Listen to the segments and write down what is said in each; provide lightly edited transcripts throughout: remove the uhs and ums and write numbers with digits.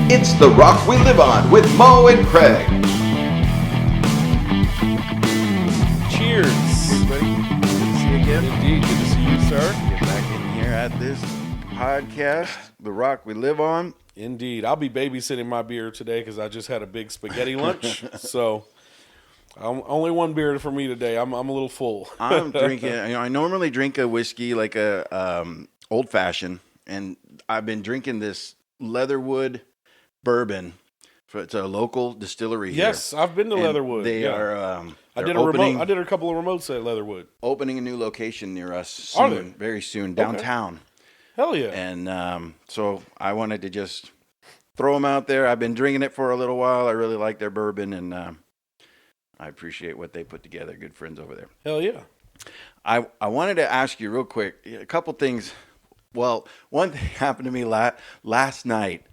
It's The Rock We Live On with Mo and Craig. Cheers. Everybody, good to see you again. Indeed, good to see you, sir. Get back in here at this podcast, The Rock We Live On. Indeed. I'll be babysitting my beer today because I just had a big spaghetti lunch. So, only one beer for me today. I'm a little full. I'm drinking, I normally drink a whiskey like a old fashioned, and I've been drinking this Leatherwood bourbon. It's a local distillery here. Yes, I've been to And Leatherwood. They yeah. are. I they're did a couple of remotes at Leatherwood. opening a new location near us Are they? soon, very soon, downtown. Hell yeah. And so I wanted to just throw them out there. I've been drinking it for a little while. I really like their bourbon, and I appreciate what they put together. Good friends over there. Hell yeah. I wanted to ask you real quick a couple things. Well, one thing happened to me last night.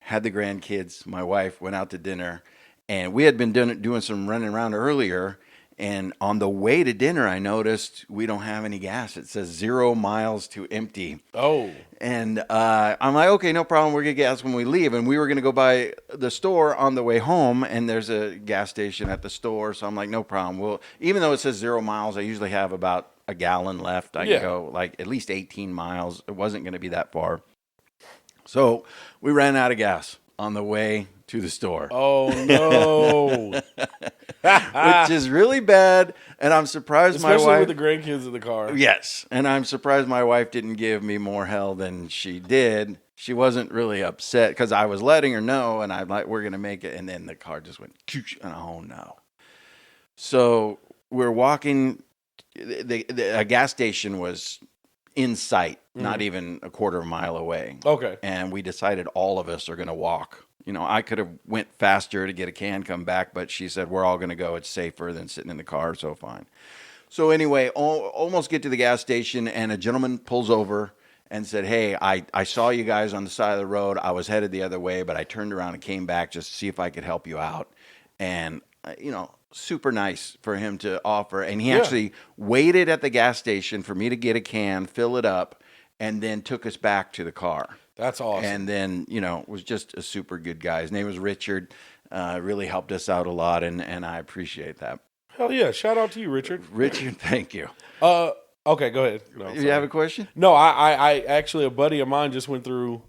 Had the grandkids. My wife went out to dinner, and we had been doing some running around earlier. And on the way to dinner, I noticed we don't have any gas. It says 0 miles to empty. Oh. And I'm like, okay, no problem. We're going to get gas when we leave. And we were going to go by the store on the way home, and there's a gas station at the store. So I'm like, no problem. Well, even though it says 0 miles, I usually have about a gallon left. I can go like at least 18 miles. It wasn't going to be that far. So we ran out of gas on the way to the store. Oh, no. Which is really bad, and I'm surprised Especially my wife... with the grandkids in the car. Yes, and I'm surprised my wife didn't give me more hell than she did. She wasn't really upset because I was letting her know, and I'm like, we're going to make it, and then the car just went, and oh no. So we're walking, a gas station was in sight, not even a quarter of a mile away. Okay. And we decided all of us are going to walk. You know, I could have went faster to get a can, come back, but she said, we're all going to go. It's safer than sitting in the car, so fine. So anyway, almost get to the gas station, and a gentleman pulls over and said, hey, I saw you guys on the side of the road. I was headed the other way, but I turned around and came back just to see if I could help you out. And, super nice for him to offer. And he actually waited at the gas station for me to get a can, fill it up, and then took us back to the car. That's awesome. And then, was just a super good guy. His name was Richard. Really helped us out a lot, and I appreciate that. Hell yeah. Shout out to you, Richard. Richard, thank you. Okay, go ahead. No, You have a question? No, I actually, a buddy of mine just went through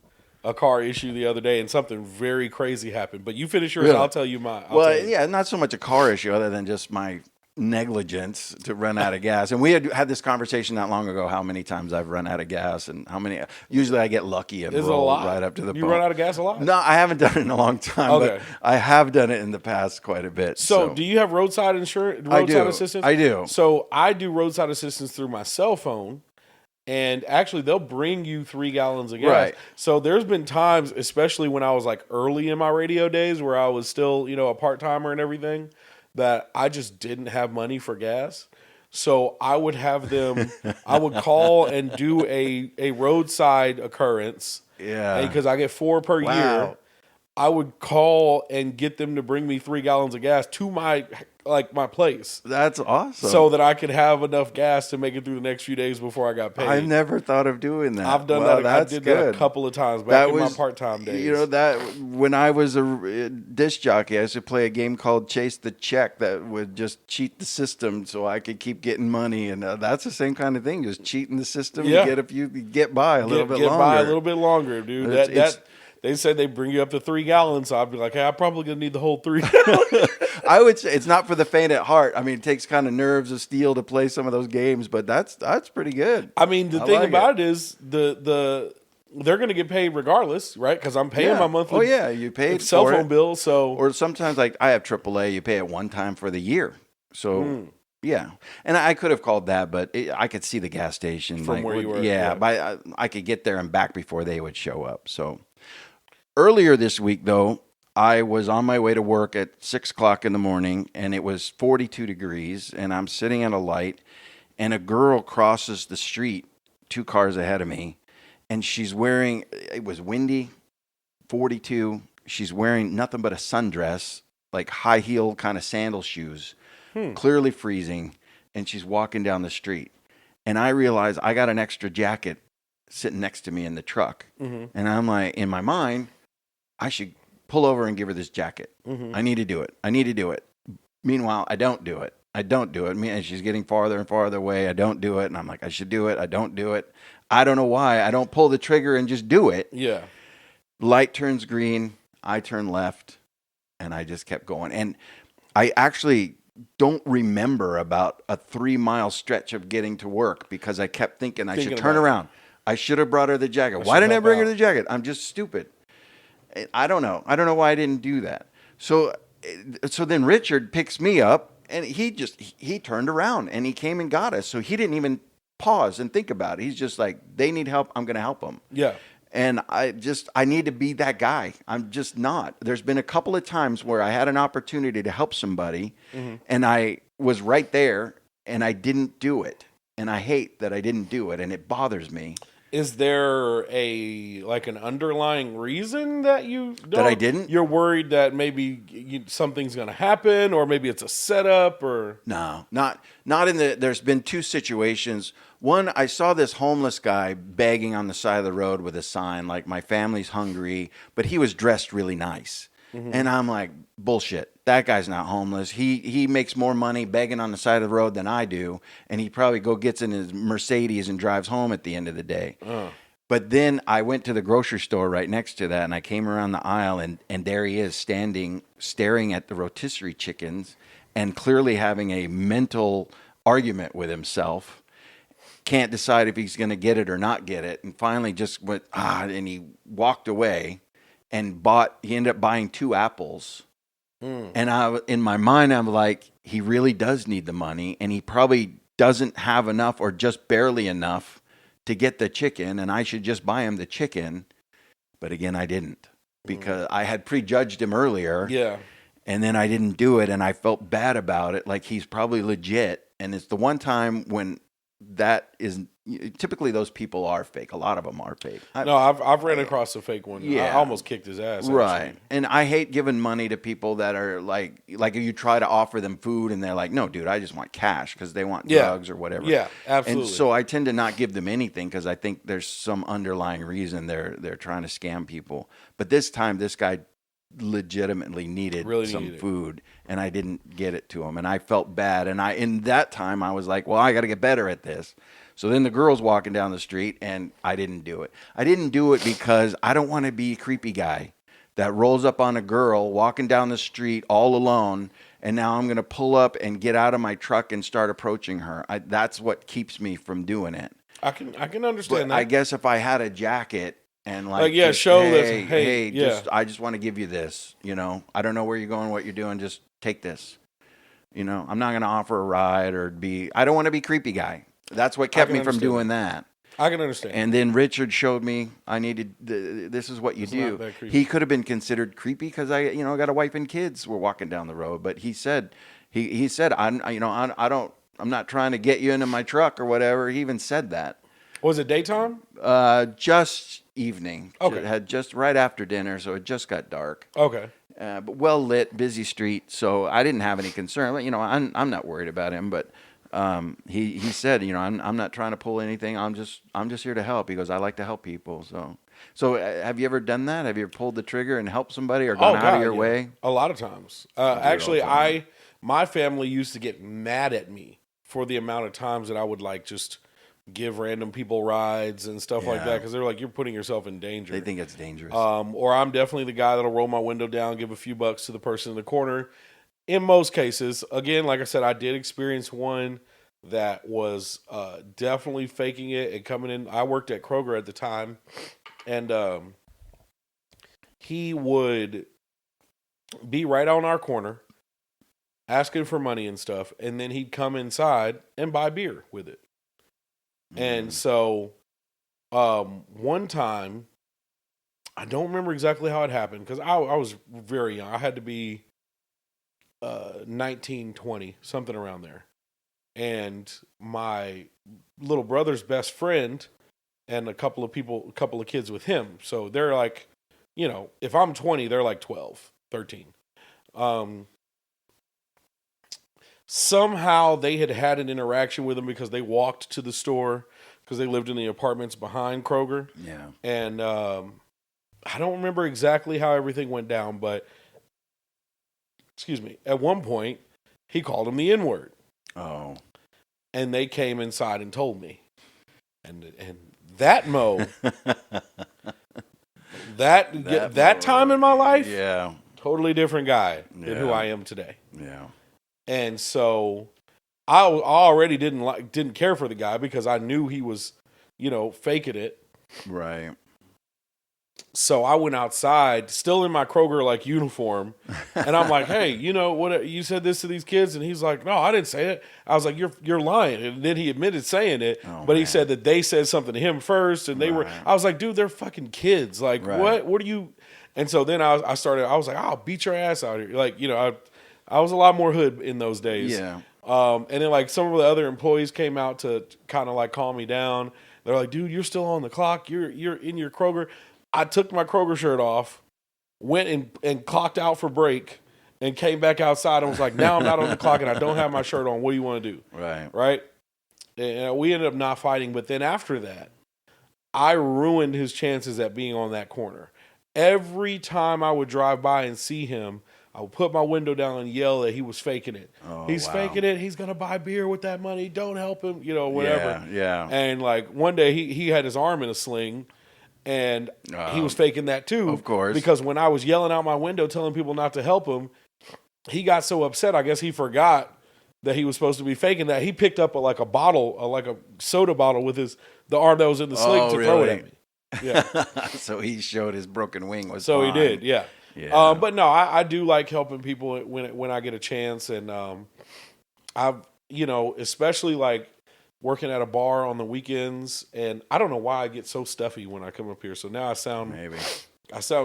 a car issue the other day, and something very crazy happened. But you finish yours, Really? I'll tell you mine. Yeah, not so much a car issue other than just my negligence to run out of gas. And we had this conversation not long ago, how many times I've run out of gas and how many. Usually I get lucky and Is it a roll lot? right up to the pump. You run out of gas a lot? No, I haven't done it in a long time, Okay. but I have done it in the past quite a bit. So, do you have roadside insurance? I do. Assistance? I do. So, I do roadside assistance through my cell phone, and actually, they'll bring you 3 gallons of gas. Right. So, there's been times, especially when I was like early in my radio days, where I was still, a part timer and everything, that I just didn't have money for gas. So, I would have them. I would call and do a roadside occurrence. Yeah. Because I get 4 per year. I would call and get them to bring me 3 gallons of gas to my place. That's awesome. So that I could have enough gas to make it through the next few days before I got paid. I never thought of doing that. I've done Well, that. I that's did good. that a couple of times back in my part-time days. That when I was a disc jockey, I used to play a game called Chase the Check that would just cheat the system so I could keep getting money. And that's the same kind of thing, just cheating the system. Yeah. You get by a little bit longer. Get by a little bit longer, dude. It's- They said they bring you up to 3 gallons, so I'd be like, hey, I'm probably going to need the whole 3 gallons. I would say it's not for the faint at heart. I mean, it takes kind of nerves of steel to play some of those games, but that's pretty good. I mean, the thing about it is they're going to get paid regardless, right? Because I'm paying my monthly. Oh yeah, you paid cell for phone it. bill. So or sometimes like I have AAA, you pay it one time for the year. So yeah, and I could have called that, but I could see the gas station From where you were. Yeah, I could get there and back before they would show up. So earlier this week, though, I was on my way to work at 6 o'clock in the morning, and it was 42 degrees, and I'm sitting at a light, and a girl crosses the street 2 cars ahead of me, and she's wearing, it was windy, 42, she's wearing nothing but a sundress, like high heel kind of sandal shoes, clearly freezing, and she's walking down the street. And I realized I got an extra jacket sitting next to me in the truck. And I'm like, in my mind, I should pull over and give her this jacket. I need to do it. I need to do it. Meanwhile, I don't do it. And she's getting farther and farther away. I don't do it. And I'm like, I should do it. I don't do it. I don't know why. I don't pull the trigger and just do it. Yeah. Light turns green. I turn left. And I just kept going. And I actually don't remember about a 3-mile stretch of getting to work because I kept thinking I should turn around. I should have brought her the jacket. Why didn't I bring her the jacket? I'm just stupid. I don't know. I don't know why I didn't do that. So then Richard picks me up, and he turned around and he came and got us. So he didn't even pause and think about it. He's just like, they need help. I'm going to help them. Yeah. And I need to be that guy. I'm just not. There's been a couple of times where I had an opportunity to help somebody, and I was right there, and I didn't do it. And I hate that I didn't do it, and it bothers me. Is there an underlying reason that you don't? That I didn't? You're worried that maybe something's going to happen, or maybe it's a setup, or No, not in the. There's been 2 situations. One, I saw this homeless guy begging on the side of the road with a sign like, "My family's hungry," but he was dressed really nice, and I'm like, bullshit. That guy's not homeless. He makes more money begging on the side of the road than I do, and he probably gets in his Mercedes and drives home at the end of the day. But then I went to the grocery store right next to that, and I came around the aisle, and there he is standing, staring at the rotisserie chickens, and clearly having a mental argument with himself. Can't decide if he's going to get it or not get it, and finally just went, and he walked away and he ended up buying 2 apples. And in my mind, I'm like, he really does need the money, and he probably doesn't have enough or just barely enough to get the chicken, and I should just buy him the chicken. But again, I didn't, because I had prejudged him earlier. Yeah. And then I didn't do it, and I felt bad about it, like he's probably legit. And it's the one time when that is typically those people are fake. A lot of them are fake. I've ran across a fake one. Yeah. I almost kicked his ass. Right. Actually. And I hate giving money to people that are like if you try to offer them food and they're like, "No, dude, I just want cash," because they want drugs or whatever. Yeah, absolutely. And so I tend to not give them anything because I think there's some underlying reason they're trying to scam people. But this time, this guy legitimately needed food, and I didn't get it to him, and I felt bad. And in that time I was like, well, I got to get better at this. So then the girl's walking down the street, and I didn't do it. I didn't do it because I don't want to be a creepy guy that rolls up on a girl walking down the street all alone, and now I'm going to pull up and get out of my truck and start approaching her. That's what keeps me from doing it. I can understand that. I guess if I had a jacket and show this. Hey, I just want to give you this. I don't know where you're going, what you're doing. Just take this. I'm not going to offer a ride or I don't want to be creepy guy. That's what kept me from doing that. I can understand. And then Richard showed me I needed. This is what you do. He could have been considered creepy because I got a wife and kids. We're walking down the road, but he said I'm not trying to get you into my truck or whatever. He even said that. Was it daytime? Just evening. Okay. It had just right after dinner, so it just got dark. Okay. But well lit, busy street, so I didn't have any concern. I'm not worried about him, but he said, I'm not trying to pull anything. I'm just here to help. He goes, I like to help people. So have you ever done that? Have you ever pulled the trigger and helped somebody or gone out of your way? A lot of times. Actually, my family used to get mad at me for the amount of times that I would just give random people rides and stuff like that, because they're like, you're putting yourself in danger. They think it's dangerous. Or I'm definitely the guy that'll roll my window down, give a few bucks to the person in the corner. In most cases, again, like I said, I did experience one that was definitely faking it and coming in. I worked at Kroger at the time, and he would be right on our corner asking for money and stuff, and then he'd come inside and buy beer with it. And so one time, I don't remember exactly how it happened because I was very young. I had to be 19, 20, something around there. And my little brother's best friend and a couple of kids with him. So they're like, if I'm 20, they're like 12, 13. Somehow they had an interaction with him because they walked to the store because they lived in the apartments behind Kroger. Yeah. And I don't remember exactly how everything went down, but excuse me, at one point he called him the N-word. Oh. And they came inside and told me. And that Mo, that time in my life, yeah, totally different guy than who I am today. Yeah. And so I already didn't care for the guy because I knew he was, faking it. Right. So I went outside, still in my Kroger like uniform, and I'm like, "Hey, what? You said this to these kids?" And he's like, "No, I didn't say it." I was like, "You're lying." And then he admitted saying it, but he said that they said something to him first, and they were. I was like, "Dude, they're fucking kids. Like, what? What are you?" And so then I was like, "I'll beat your ass out here." Like, I was a lot more hood in those days. Yeah. And then like some of the other employees came out to kind of like calm me down. They're like, "Dude, you're still on the clock. You're in your Kroger." I took my Kroger shirt off, went and clocked out for break, and came back outside and was like, now I'm not on the clock and I don't have my shirt on. What do you want to do? Right? And we ended up not fighting. But then after that, I ruined his chances at being on that corner. Every time I would drive by and see him, I would put my window down and yell that he was faking it. He's faking it. He's going to buy beer with that money. Don't help him, whatever. Yeah. And like one day he had his arm in a sling. And he was faking that too. Of course. Because when I was yelling out my window telling people not to help him, he got so upset. I guess he forgot that he was supposed to be faking that. He picked up like a soda bottle with the arm that was in the sling to throw it at me. Yeah. So he showed his broken wing was So fine. he did, yeah. Yeah. But no, I do like helping people when I get a chance. And I've, especially like working at a bar on the weekends, and I don't know why I get so stuffy when I come up here. So now I sound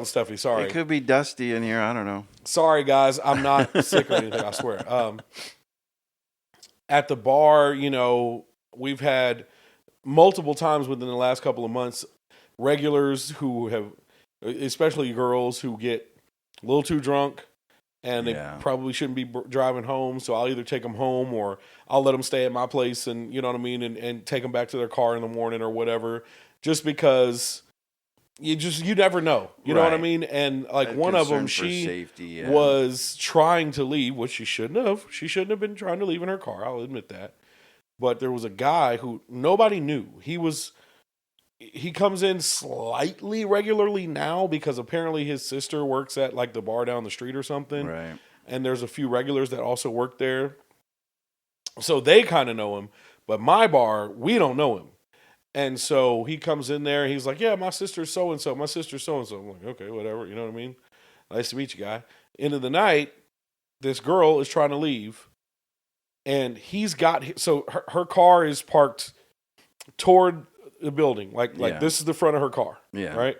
stuffy. Sorry. It could be dusty in here. I don't know. Sorry, guys. I'm not sick or anything. I swear. At the bar, we've had multiple times within the last couple of months, regulars who have, especially girls who get a little too drunk. And they probably shouldn't be driving home, so I'll either take them home or I'll let them stay at my place and, you know what I mean, and take them back to their car in the morning or whatever, just because you never know. You know what I mean? And like one of them, she was trying to leave, which she shouldn't have. She shouldn't have been trying to leave in her car. I'll admit that. But there was a guy who nobody knew. He comes in slightly regularly now because apparently his sister works at like the bar down the street or something. Right. And there's a few regulars that also work there. So they kind of know him. But my bar, we don't know him. And so he comes in there and he's like, yeah, my sister's so-and-so. My sister's so-and-so. I'm like, okay, whatever. You know what I mean? Nice to meet you, guy. End of the night, this girl is trying to leave. And so her car is parked toward the building, like this is the front of her car, right?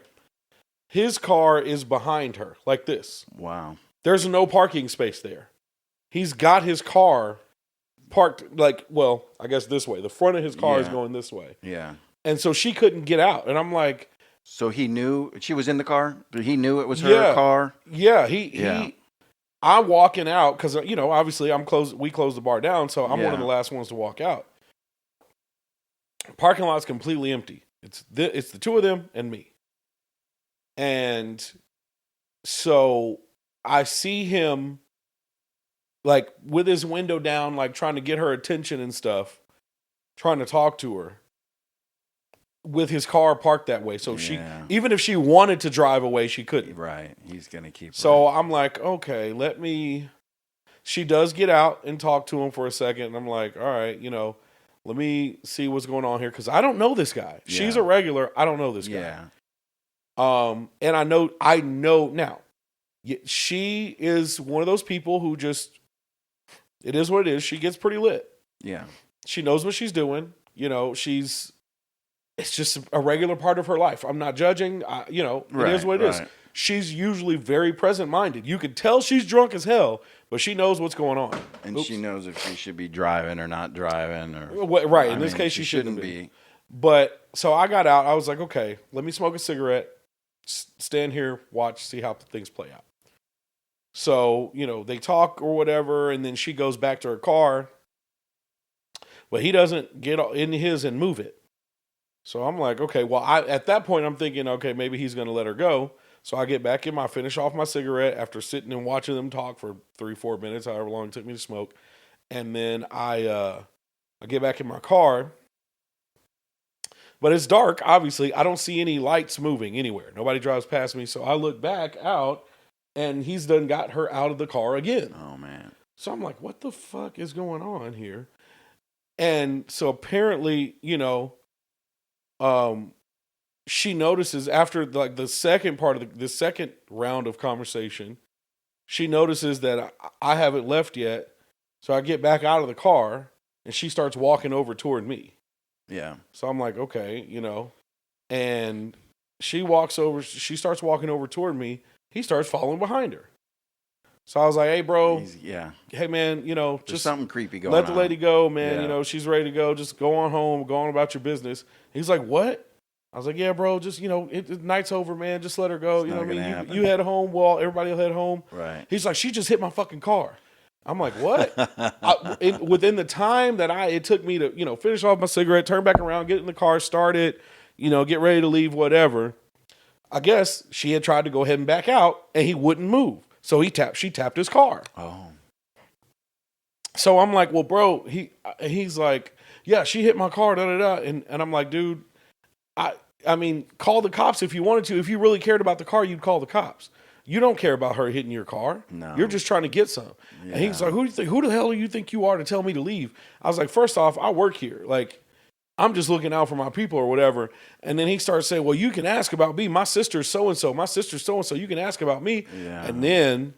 His car is behind her, like this. Wow. There's no parking space there. He's got his car parked I guess this way. The front of his car is going this way. Yeah. And so she couldn't get out, and I'm like, so he knew she was in the car. He knew it was her car. Yeah. I'm walking out because obviously we closed the bar down, so I'm one of the last ones to walk out. Parking lot's completely empty. It's the two of them and me. And so I see him like with his window down, like trying to get her attention and stuff, trying to talk to her with his car parked that way. So she, even if she wanted to drive away, she couldn't. Right. He's going to keep. So I'm like, okay, she does get out and talk to him for a second. And I'm like, all right, let me see what's going on here because I don't know this guy. Yeah. She's a regular. I don't know this guy. Yeah. And I know now. She is one of those people who just. It is what it is. She gets pretty lit. Yeah. She knows what she's doing. It's just a regular part of her life. I'm not judging. It is what it is. She's usually very present-minded. You can tell she's drunk as hell, but she knows what's going on. And she knows if she should be driving or not driving. In this case, she shouldn't be. But, so I got out. I was like, okay, let me smoke a cigarette, stand here, watch, see how things play out. So, they talk or whatever, and then she goes back to her car. But he doesn't get in his and move it. So I'm like, okay, well, at that point, I'm thinking, okay, maybe he's going to let her go. So I get back in finish off my cigarette after sitting and watching them talk for 3-4 minutes, however long it took me to smoke. And then I get back in my car. But it's dark, obviously. I don't see any lights moving anywhere. Nobody drives past me. So I look back out, and he's done got her out of the car again. Oh, man. So I'm like, what the fuck is going on here? And so apparently, she notices after like the second part of the second round of conversation, she notices that I haven't left yet. So I get back out of the car, and she starts walking over toward me. Yeah. So I'm like, okay, and she starts walking over toward me. He starts following behind her. So I was like, hey, bro, hey, man, There's just something creepy going on. let the lady go, man. Yeah. She's ready to go. Just go on home, go on about your business. He's like, what? I was like, yeah, bro, just, night's over, man. Just let her go. It's You know what I mean? happen. You head home. Well, everybody will head home. Right. He's like, she just hit my fucking car. I'm like, what? Within the time that it took me to, finish off my cigarette, turn back around, get in the car, start it, get ready to leave, whatever. I guess she had tried to go ahead and back out, and he wouldn't move. So she tapped his car. Oh. So I'm like, well, bro, he's like, yeah, she hit my car, da-da-da. And I'm like, dude, I mean, call the cops if you wanted to. If you really cared about the car, you'd call the cops. You don't care about her hitting your car. No. You're just trying to get some. Yeah. And he's like, who the hell do you think you are to tell me to leave? I was like, first off, I work here. Like, I'm just looking out for my people or whatever. And then he starts saying, well, you can ask about me. My sister's so-and-so. My sister's so-and-so. You can ask about me. Yeah. And then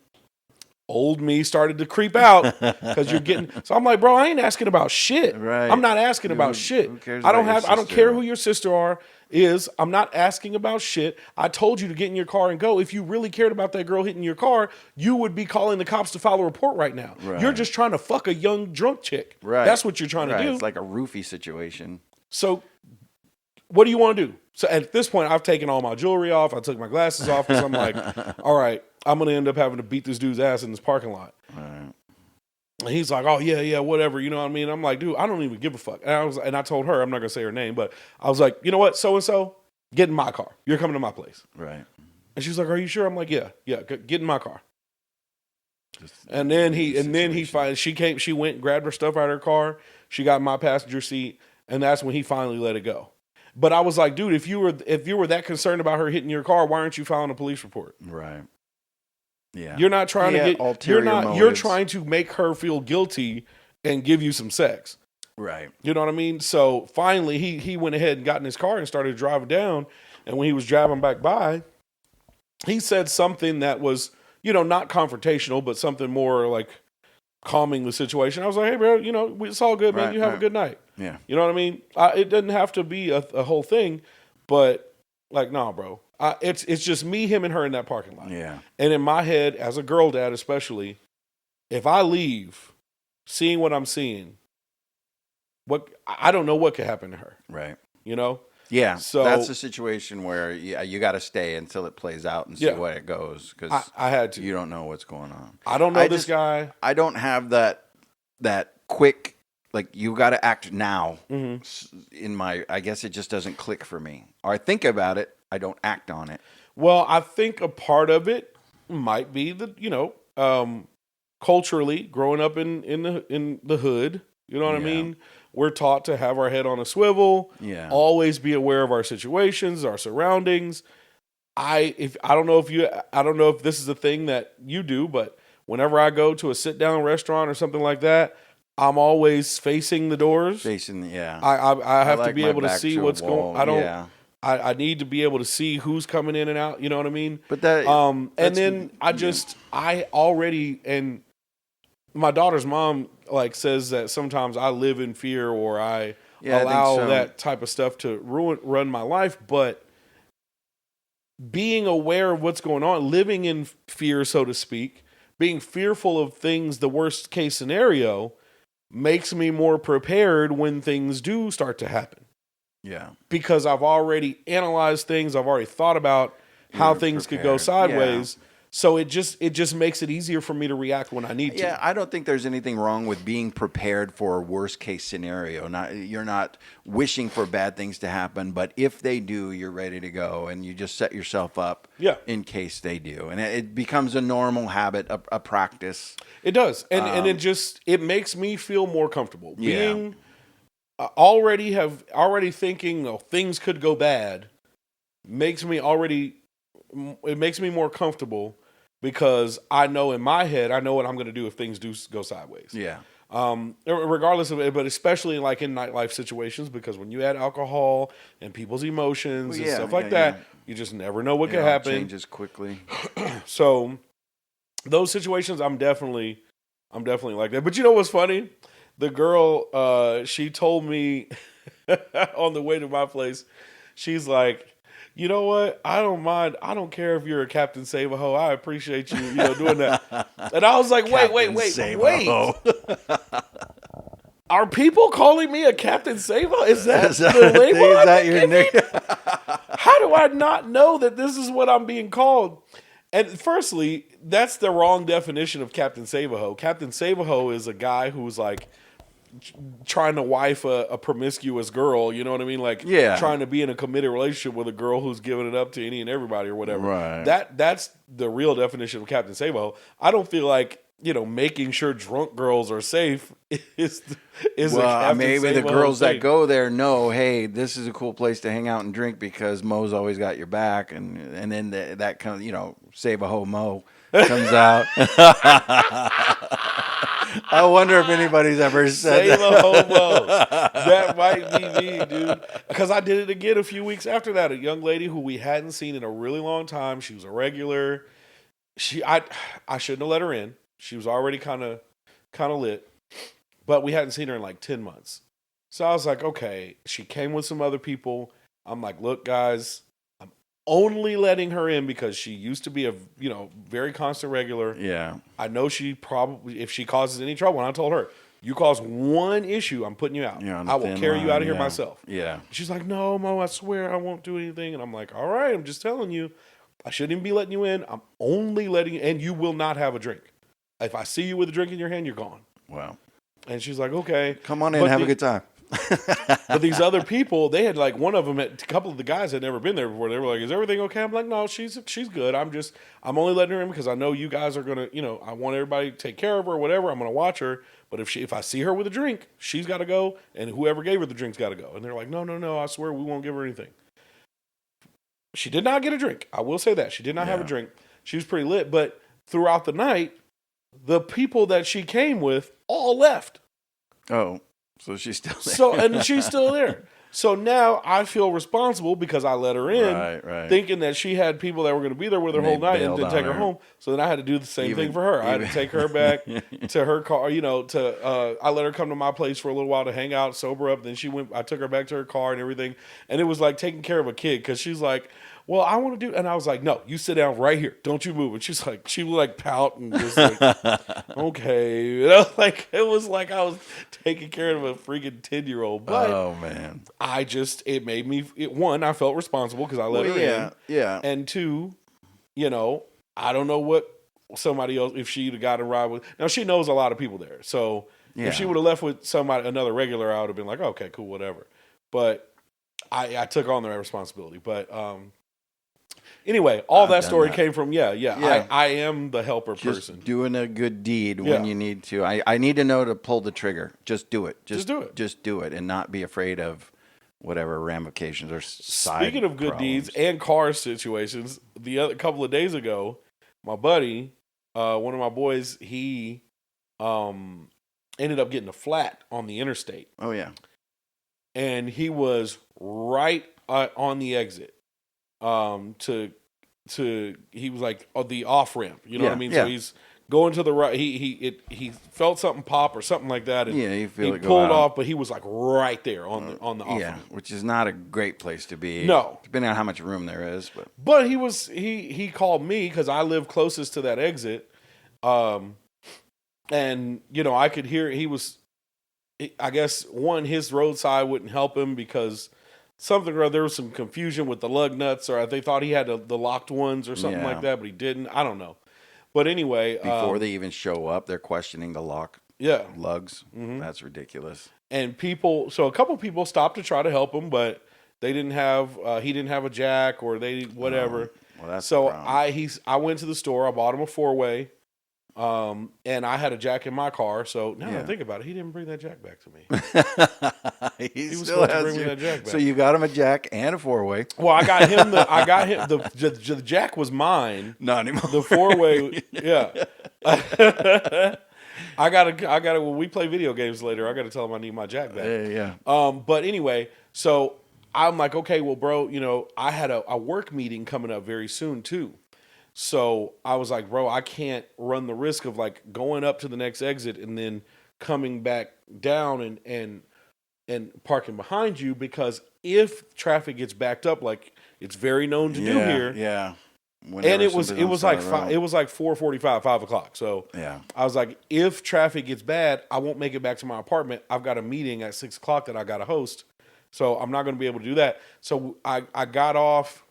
old me started to creep out because you're getting. So I'm like, bro, I ain't asking about shit. Right. I'm not asking about shit. Who cares I don't care who your sister is. I'm not asking about shit. I told you to get in your car and go. If you really cared about that girl hitting your car, you would be calling the cops to file a report right now. Right. You're just trying to fuck a young drunk chick. Right. That's what you're trying to do. It's like a roofie situation. So what do you want to do? So at this point, I've taken all my jewelry off. I took my glasses off because I'm like, all right, I'm going to end up having to beat this dude's ass in this parking lot. All right. And he's like, oh, yeah, whatever. You know what I mean? I'm like, dude, I don't even give a fuck. And I told her, I'm not going to say her name, but I was like, you know what? So-and-so, get in my car. You're coming to my place. Right. And she's like, are you sure? I'm like, yeah, get in my car. And then she went and grabbed her stuff out of her car. She got in my passenger seat. And that's when he finally let it go. But I was like, dude, if you were that concerned about her hitting your car, why aren't you filing a police report? Right. Yeah. You're not trying to get ulterior motives. You're trying to make her feel guilty and give you some sex. Right. You know what I mean? So finally he went ahead and got in his car and started driving down. And when he was driving back by, he said something that was, not confrontational, but something more like calming the situation. I was like, hey, bro, it's all good, man. Right, you have a good night. Yeah. You know what I mean? It doesn't have to be a whole thing, but like, nah, bro. It's just me, him, and her in that parking lot. Yeah. And in my head, as a girl dad especially, if I leave, seeing what I'm seeing, I don't know what could happen to her. Right. Yeah. So that's a situation where you got to stay until it plays out and see where it goes because I had to. You don't know what's going on. I don't know this guy. I don't have that quick. Like, you got to act now. Mm-hmm. I guess it just doesn't click for me. Or I think about it, I don't act on it. Well, I think a part of it might be culturally growing up in the hood. You know what I mean? We're taught to have our head on a swivel. Yeah. Always be aware of our situations, our surroundings. I don't know if this is a thing that you do, but whenever I go to a sit down restaurant or something like that, I'm always facing the doors. I have to be able to see what's going on. Yeah. I need to be able to see who's coming in and out. You know what I mean? But that, and then and my daughter's mom says that sometimes I live in fear or I allow that type of stuff to run my life. But being aware of what's going on, living in fear, so to speak, being fearful of things, the worst case scenario, makes me more prepared when things do start to happen. Yeah. Because I've already analyzed things. I've already thought about how things could go sideways. So it just makes it easier for me to react when I need to. Yeah, I don't think there's anything wrong with being prepared for a worst case scenario. You're not wishing for bad things to happen, but if they do, you're ready to go, and you just set yourself up in case they do, and it becomes a normal habit, a practice. It does, and it makes me feel more comfortable being already thinking things could go bad. It makes me more comfortable because I know in my head, I know what I'm going to do if things do go sideways. Yeah. Regardless of it, but especially like in nightlife situations, because when you add alcohol and people's emotions and stuff like that, you just never know what could happen. It changes quickly. So those situations, I'm definitely like that. But you know what's funny? The girl, she told me on the way to my place, she's like, you know what? I don't mind. I don't care if you're a Captain Save-A-Ho. I appreciate you, doing that. And I was like, wait. Are people calling me a Captain Save-A-Ho? Is that the label? Is that your nickname? How do I not know that this is what I'm being called? And firstly, that's the wrong definition of Captain Save-A-Ho. Captain Save-A-Ho is a guy who's like trying to wife a promiscuous girl, you know what I mean? Like trying to be in a committed relationship with a girl who's giving it up to any and everybody or whatever. Right. That's the real definition of Captain Save-A-Ho. I don't feel like, making sure drunk girls are safe is well, maybe the girls that go there know, hey, this is a cool place to hang out and drink because Mo's always got your back, and then that kind of, Save-A-Ho Mo comes out. I wonder if anybody's ever said Save a homo. That might be me, dude. Because I did it again a few weeks after that. A young lady who we hadn't seen in a really long time. She was a regular. I shouldn't have let her in. She was already kind of lit, but we hadn't seen her in like 10 months. So I was like, okay. She came with some other people. I'm like, look, guys, I'm only letting her in because she used to be a very constant regular. Yeah. I know she probably, if she causes any trouble, and I told her, you cause one issue, I'm putting you out. I will carry you out of here myself. Yeah. She's like, no, Mo, I swear I won't do anything. And I'm like, all right, I'm just telling you, I shouldn't even be letting you in. I'm only letting you, and you will not have a drink. If I see you with a drink in your hand, you're gone. Wow. And she's like, okay. Come on in, have a good time. But these other people, they had like one of them, a couple of the guys had never been there before. They were like, is everything okay? I'm like, no, she's good. I'm only letting her in because I know you guys are going to, I want everybody to take care of her or whatever. I'm going to watch her. But if I see her with a drink, she's got to go. And whoever gave her the drink's got to go. And they're like, no, I swear we won't give her anything. She did not get a drink. I will say that. She did not have a drink. She was pretty lit. But throughout the night, the people that she came with all left. Oh, so she's still there. And she's still there. So now I feel responsible because I let her in, right. thinking that she had people that were going to be there with her whole night and didn't take her home. So then I had to do the same thing for her. I had to take her back to her car. I let her come to my place for a little while to hang out, sober up. Then I took her back to her car and everything. And it was like taking care of a kid because she's like, well, I want to do, and I was like, no, you sit down right here. Don't you move. And she would like pout and just like, okay. It was like I was taking care of a freaking 10-year-old. But oh, man. it made me, one, I felt responsible because I let her in. Yeah. And two, I don't know what somebody else, if she'd have got a ride with. Now, she knows a lot of people there. So if she would have left with another regular, I would have been like, okay, cool, whatever. But I took on the responsibility. But, anyway, all that story came from, I am the helper person. Just doing a good deed when you need to. I need to know to pull the trigger. Just do it. Just do it. Just do it and not be afraid of whatever ramifications or side Speaking of good deeds and car situations, a couple of days ago, my buddy, one of my boys, he ended up getting a flat on the interstate. Oh, yeah. And he was right on the exit. He was like the off ramp, you know what I mean? So he's going to the right. He felt something pop or something like that. And you feel it go pulled out. off, but he was like right there on the off ramp. Which is not a great place to be. No, depending on how much room there is. But he called me because I live closest to that exit, and I could hear he was. I guess his roadside wouldn't help him because something or other. There was some confusion with the lug nuts, or they thought he had the locked ones or something Yeah. like that, but he didn't. I don't know. But anyway, Before they even show up, they're questioning the yeah, lugs. That's ridiculous. and so a couple people stopped to try to help him, but they didn't have he didn't have a jack, or they whatever. Well, that's So the problem. I went to the store. I bought him a 4-way, and I had a jack in my car. So now that I think about it, he didn't bring that jack back to me. he was still supposed to has bring me you. that jack back. So you got him a jack and a 4-way. Well, I got him the jack was mine. Not anymore. The 4-way, yeah. I gotta. When we play video games later, I gotta tell him I need my jack back. Yeah. But anyway, so I'm like, okay, well, bro, I had a work meeting coming up very soon too. So I was like, bro, I can't run the risk of like going up to the next exit and then coming back down and parking behind you, because if traffic gets backed up, like it's very known to do here. Yeah. And it was like 4:45, 5 o'clock. So Yeah. I was like, if traffic gets bad, I won't make it back to my apartment. I've got a meeting at 6 o'clock that I got to host, so I'm not going to be able to do that. So I got off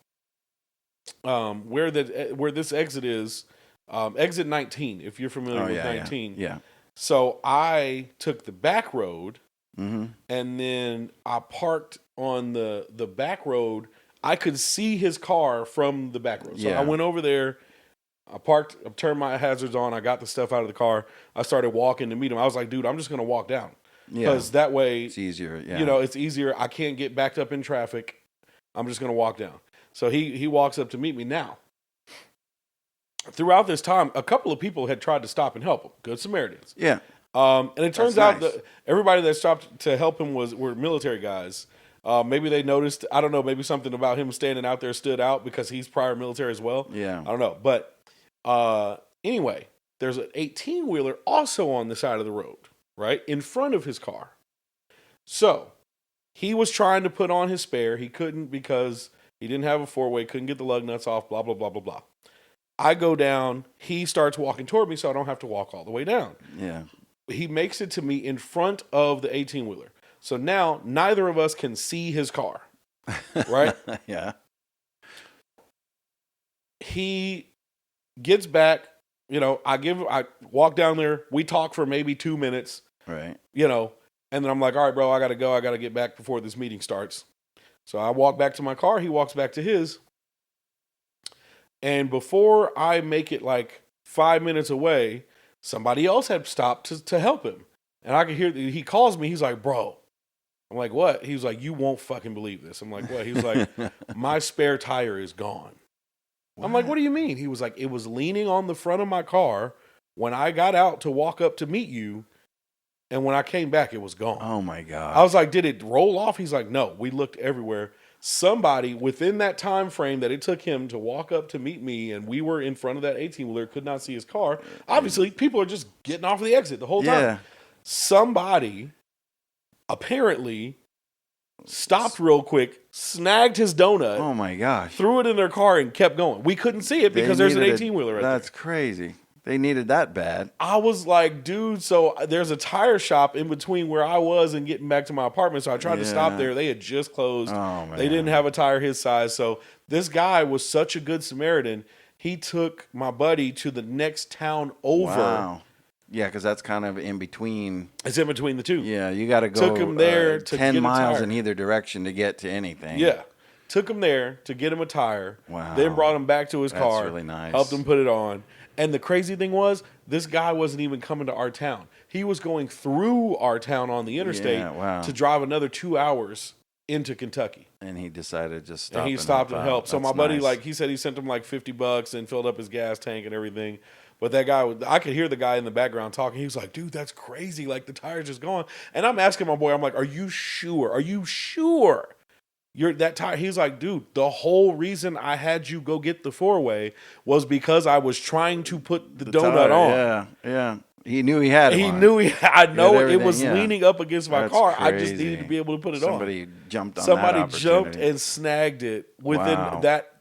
where this exit is, exit 19. If you're familiar with 19, Yeah. So I took the back road, Mm-hmm. and then I parked on the back road. I could see his car from the back road. So Yeah. I went over there, I parked, I turned my hazards on, I got the stuff out of the car. I started walking to meet him. I was like, dude, I'm just going to walk down. Because that way, It's easier. Yeah. it's easier. I can't get backed up in traffic. I'm just going to walk down. So he walks up to meet me. Now, throughout this time, a couple of people had tried to stop and help him. Good Samaritans. Yeah. And it turns That's out nice. that everybody that stopped to help him were military guys. Maybe they noticed, I don't know, maybe something about him standing out there stood out because he's prior military as well. Yeah. I don't know. But anyway, there's an 18-wheeler also on the side of the road, right, in front of his car. So he was trying to put on his spare. He couldn't because he didn't have a 4-way, couldn't get the lug nuts off, blah, blah, blah, blah, blah. I go down. He starts walking toward me, so I don't have to walk all the way down. Yeah. He makes it to me in front of the 18-wheeler. So now neither of us can see his car, right? Yeah. He gets back, I walk down there. We talk for maybe 2 minutes, Right. and then I'm like, all right, bro, I got to go. I got to get back before this meeting starts. So I walk back to my car. He walks back to his. And before I make it like 5 minutes away, somebody else had stopped to help him. And I could hear, he calls me. He's like, bro. I'm like, what? He was like, you won't fucking believe this. I'm like, what? He was like, my spare tire is gone. I'm like, what do you mean? He was like, it was leaning on the front of my car when I got out to walk up to meet you. And when I came back, it was gone. Oh my God. I was like, did it roll off? He's like, no, we looked everywhere. Somebody within that time frame that it took him to walk up to meet me, and we were in front of that 18-wheeler, could not see his car. Obviously, people are just getting off the exit the whole time. Yeah. Somebody apparently stopped real quick, snagged his donut, Oh my gosh. threw it in their car, and kept going. We couldn't see it because there's an 18-wheeler right there. That's crazy. They needed that bad. I was like, dude, so there's a tire shop in between where I was and getting back to my apartment. So I tried to stop Yeah. there. They had just closed. Oh, man. They didn't have a tire his size. So this guy was such a good Samaritan. He took my buddy to the next town over. Wow. Yeah, because that's kind of in between. It's in between the two. Yeah, you got to go Took him there to 10 get a miles tire. in either direction to get to anything. Yeah. Took him there to get him a tire. Wow. Then brought him back to his That's car. really nice. Helped him put it on. And the crazy thing was, this guy wasn't even coming to our town. He was going through our town on the interstate Yeah, wow. to drive another 2 hours into Kentucky. And he decided to just stop. And he stopped and out. helped. So That's my buddy, nice. like, he said he sent him like $50 and filled up his gas tank and everything. But that guy, I could hear the guy in the background talking. He was like, dude, that's crazy. Like, the tire's just gone. And I'm asking my boy, I'm like, are you sure? Are you sure? You're that tire. He's like, dude, the whole reason I had you go get the 4-way was because I was trying to put the donut tire, on. Yeah, yeah. He knew he had it. He on. knew I know it everything, was yeah. leaning up against my That's car. I just crazy. needed to be able to put it Somebody on. jumped on Somebody that jumped opportunity. and snagged it within Wow. that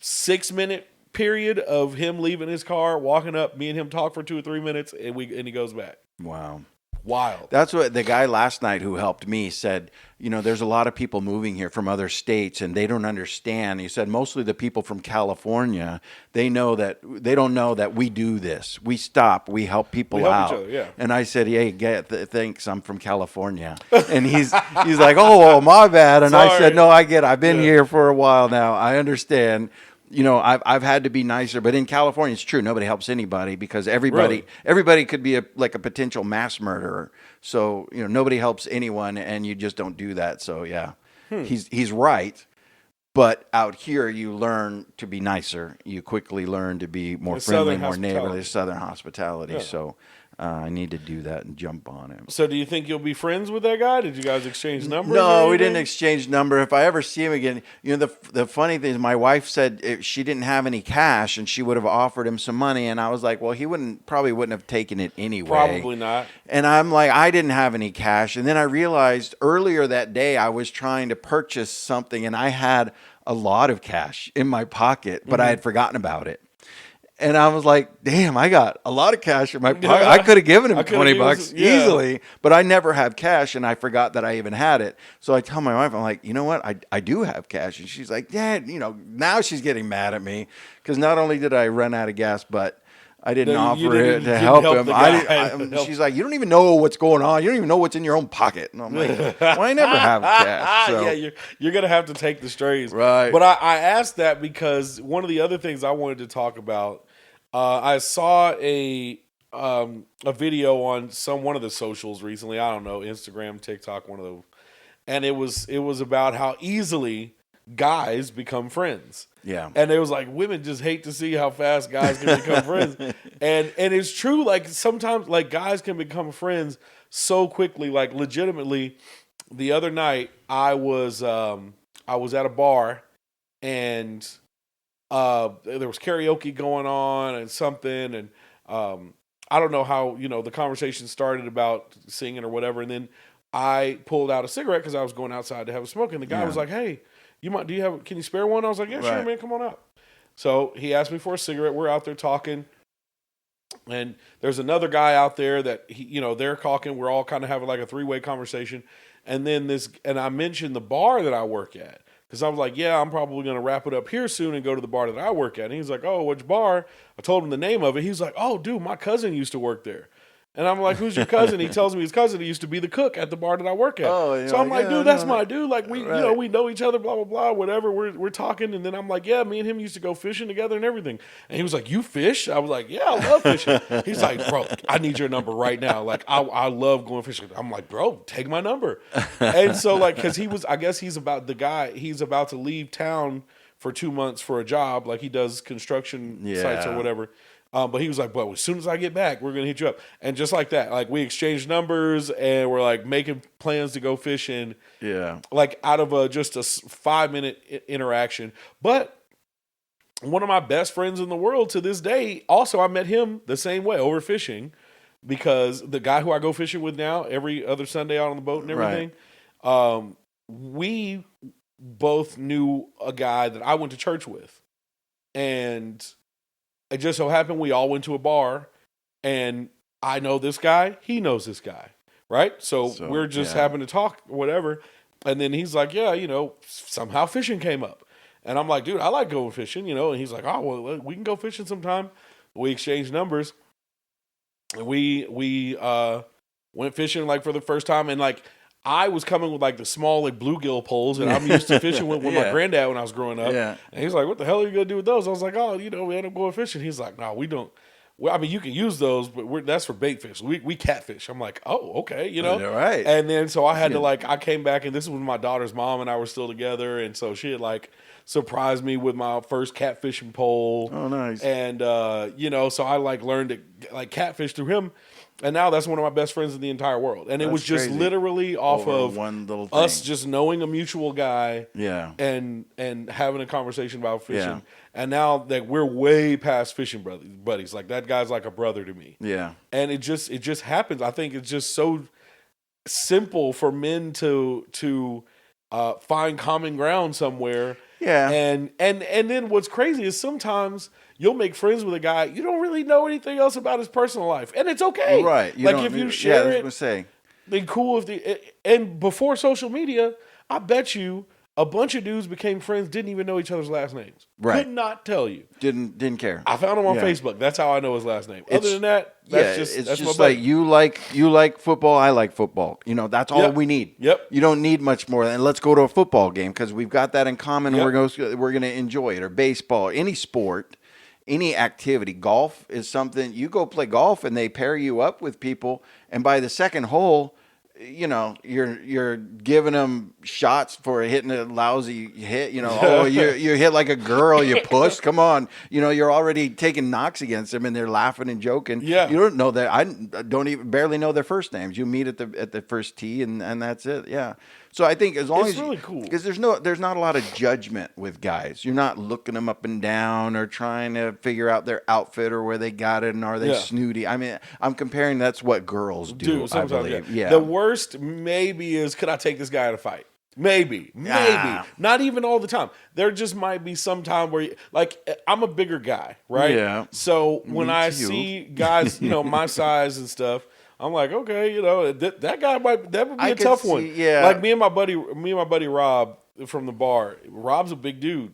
6-minute period of him leaving his car, walking up, me and him talk for 2 or 3 minutes, and he goes back. Wow. Wild. That's what the guy last night who helped me said. There's a lot of people moving here from other states, and they don't understand. He said mostly the people from California, they don't know that we do this. We stop. We help people We help out. each other, yeah. And I said, hey, thanks. I'm from California. And he's like, oh, my bad. And I Sorry. said, no, I get it. I've been here for a while now. I understand. I've had to be nicer, but in California, it's true. Nobody helps anybody because everybody could be a potential mass murderer. So nobody helps anyone, and you just don't do that. So yeah, he's right. But out here, you learn to be nicer. You quickly learn to be more friendly, more neighborly, Southern hospitality. Yeah. So I need to do that and jump on him. So do you think you'll be friends with that guy? Did you guys exchange numbers? No, we didn't exchange number. If I ever see him again, the funny thing is my wife said she didn't have any cash and she would have offered him some money. And I was like, well, he probably wouldn't have taken it anyway. Probably not. And I'm like, I didn't have any cash. And then I realized earlier that day I was trying to purchase something and I had a lot of cash in my pocket, but I had forgotten about it. And I was like, damn, I got a lot of cash in my pocket. I could have given him $20 easily, but I never have cash, and I forgot that I even had it. So I tell my wife, I'm like, you know what? I do have cash. And she's like, Dad, now she's getting mad at me because not only did I run out of gas, but I didn't offer it to help him. She's like, you don't even know what's going on. You don't even know what's in your own pocket. And I'm like, well, I never have cash. So. Yeah, you're going to have to take the strays. Right. But I asked that because one of the other things I wanted to talk about, I saw a video on one of the socials recently. I don't know, Instagram, TikTok, one of those, and it was about how easily guys become friends. Yeah, and it was like women just hate to see how fast guys can become friends, and it's true. Like sometimes, like guys can become friends so quickly. Like legitimately, the other night I was at a bar and. There was karaoke going on and something, and I don't know how the conversation started about singing or whatever, and then I pulled out a cigarette because I was going outside to have a smoke, and the guy was like, "Hey, can you spare one?" I was like, "Yeah, sure, man, come on up." So he asked me for a cigarette. We're out there talking, and there's another guy out there that they're talking. We're all kind of having like a three-way conversation, and then I mentioned the bar that I work at. Because I was like, yeah, I'm probably going to wrap it up here soon and go to the bar that I work at. And he's like, oh, which bar? I told him the name of it. He's like, oh, dude, my cousin used to work there. And I'm like, who's your cousin? He tells me his cousin used to be the cook at the bar that I work at. Oh, so I'm like, dude, that's my dude. Like, we know each other, blah, blah, blah, whatever. We're talking. And then I'm like, yeah, me and him used to go fishing together and everything. And he was like, you fish? I was like, yeah, I love fishing. He's like, bro, I need your number right now. Like, I love going fishing. I'm like, bro, take my number. And so, like, because I guess he's about to leave town for 2 months for a job. Like, he does construction sites or whatever. But he was like, well, as soon as I get back, we're going to hit you up. And just like that, like we exchanged numbers and we're like making plans to go fishing. Yeah. Like out of just a 5-minute interaction. But one of my best friends in the world to this day, also I met him the same way over fishing because the guy who I go fishing with now every other Sunday out on the boat and everything, we both knew a guy that I went to church with. And it just so happened we all went to a bar, and I know this guy, he knows this guy, right? So we're just having to talk or whatever. And then he's like, yeah, somehow fishing came up. And I'm like, dude, I like going fishing, And he's like, oh, well, we can go fishing sometime. We exchanged numbers. And we went fishing, like, for the first time. And, like, I was coming with like the small like bluegill poles, and I'm used to fishing with my granddad when I was growing up. Yeah. And he's like, "What the hell are you gonna do with those?" I was like, "Oh, we end up going fishing." He's like, "No, we don't. Well, I mean, you can use those, but that's for bait fish. We catfish." I'm like, "Oh, okay, Right." And then so I had to I came back, and this is when my daughter's mom and I were still together, and so she had like surprised me with my first catfishing pole. Oh, nice. And so I like learned to like catfish through him. And now that's one of my best friends in the entire world. And it was just literally off of one little thing. Us just knowing a mutual guy and having a conversation about fishing. Yeah. And now that we're way past fishing buddies. Like that guy's like a brother to me. Yeah. And it just happens. I think it's just so simple for men to find common ground somewhere. Yeah. And then what's crazy is sometimes you'll make friends with a guy you don't really know anything else about his personal life, and it's okay. Right. Like if you share I was it, gonna say. then cool. And before social media, I bet you a bunch of dudes became friends, didn't even know each other's last names. Right. Could not tell you. Didn't care. I found him on Yeah. Facebook. That's how I know his last name. It's- Other than that, It's that's just my like buddy. you like football, I like football. That's all Yep. we need. Yep. You don't need much more. And let's go to a football game because we've got that in common. Yep. And we're gonna enjoy it. Or baseball, any sport, any activity. Golf is something you go play golf and they pair you up with people, and by the second hole, you're giving them shots for hitting a lousy hit. Oh, you hit like a girl, you puss. Come on, you're already taking knocks against them, and they're laughing and joking. Yeah. You don't know that. I don't even barely know their first names. You meet at the first tee, and that's it. Yeah. So I think as long It's as really cool. because there's not a lot of judgment with guys. You're not looking them up and down or trying to figure out their outfit or where they got it and are they Yeah. snooty. I mean, I'm comparing that's what girls do. I Sometimes, believe. Yeah. The worst maybe is, could I take this guy in a fight? Maybe. Ah. Not even all the time. There just might be some time where, I'm a bigger guy, right? Yeah. So when Me I too. see guys, my size and stuff, I'm like, okay, that guy that would be I a could tough see- one. yeah. Like me and my buddy Rob from the bar. Rob's a big dude.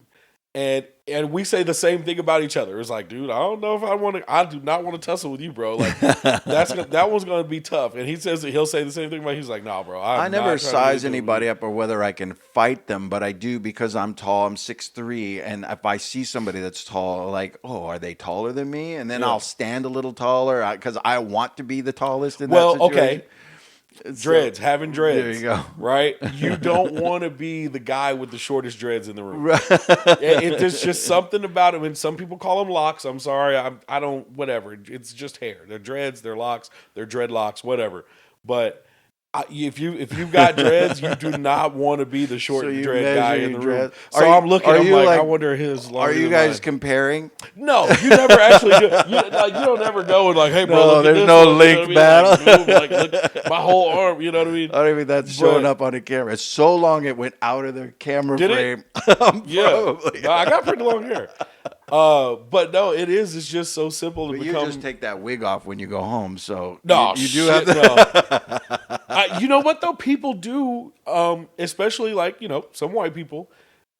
And we say the same thing about each other. It's like, dude, I don't know if I do not want to tussle with you, bro. Like that one's going to be tough. And he says that he'll say the same thing, but he's like, nah, bro. I I'm never not trying to size get into it with anybody you." up or whether I can fight them, but I do because I'm tall. I'm 6'3", and if I see somebody that's tall, like, oh, are they taller than me? And then Yeah. I'll stand a little taller because I want to be the tallest in Well, that situation. okay. Dreads, having dreads. There you go. Right? You don't want to be the guy with the shortest dreads in the room. Right. There's just something about it. And some people call them locks. I'm sorry. I don't, whatever. It's just hair. They're dreads, they're locks, they're dreadlocks, whatever. But if you've got dreads, you do not want to be the short So you dread guy measure in your the room. dreads. So I'm looking, I'm like, I wonder his Are longer you than guys mine. comparing? No, you never actually do. You don't ever go and like, hey, bro, No, look at there's this no one, you know link what I mean? battle. Like, move, look, my whole arm, you know what I mean? I don't even that's showing But- up on the camera. It's so long it went out of the camera Did it? frame. Yeah, Probably. No, I got pretty long hair. But no, it's just so simple to But you become. just take that wig off when you go home, so No, you do shit, have to. no. You know what though? People do, especially some white people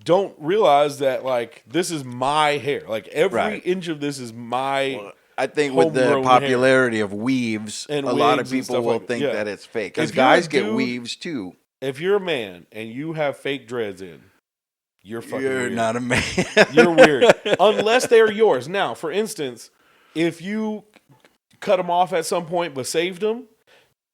don't realize that this is my hair. Like every Right. inch of this is my. I think with the homegrown popularity of weaves, And a lot of wigs and people stuff will like- think yeah. that it's fake. Because If you're a guys get dude- weaves too. If you're a man and you have fake dreads in, you're fucking You're weird. not a man. You're weird. Unless they're yours. Now, for instance, if you cut them off at some point but saved them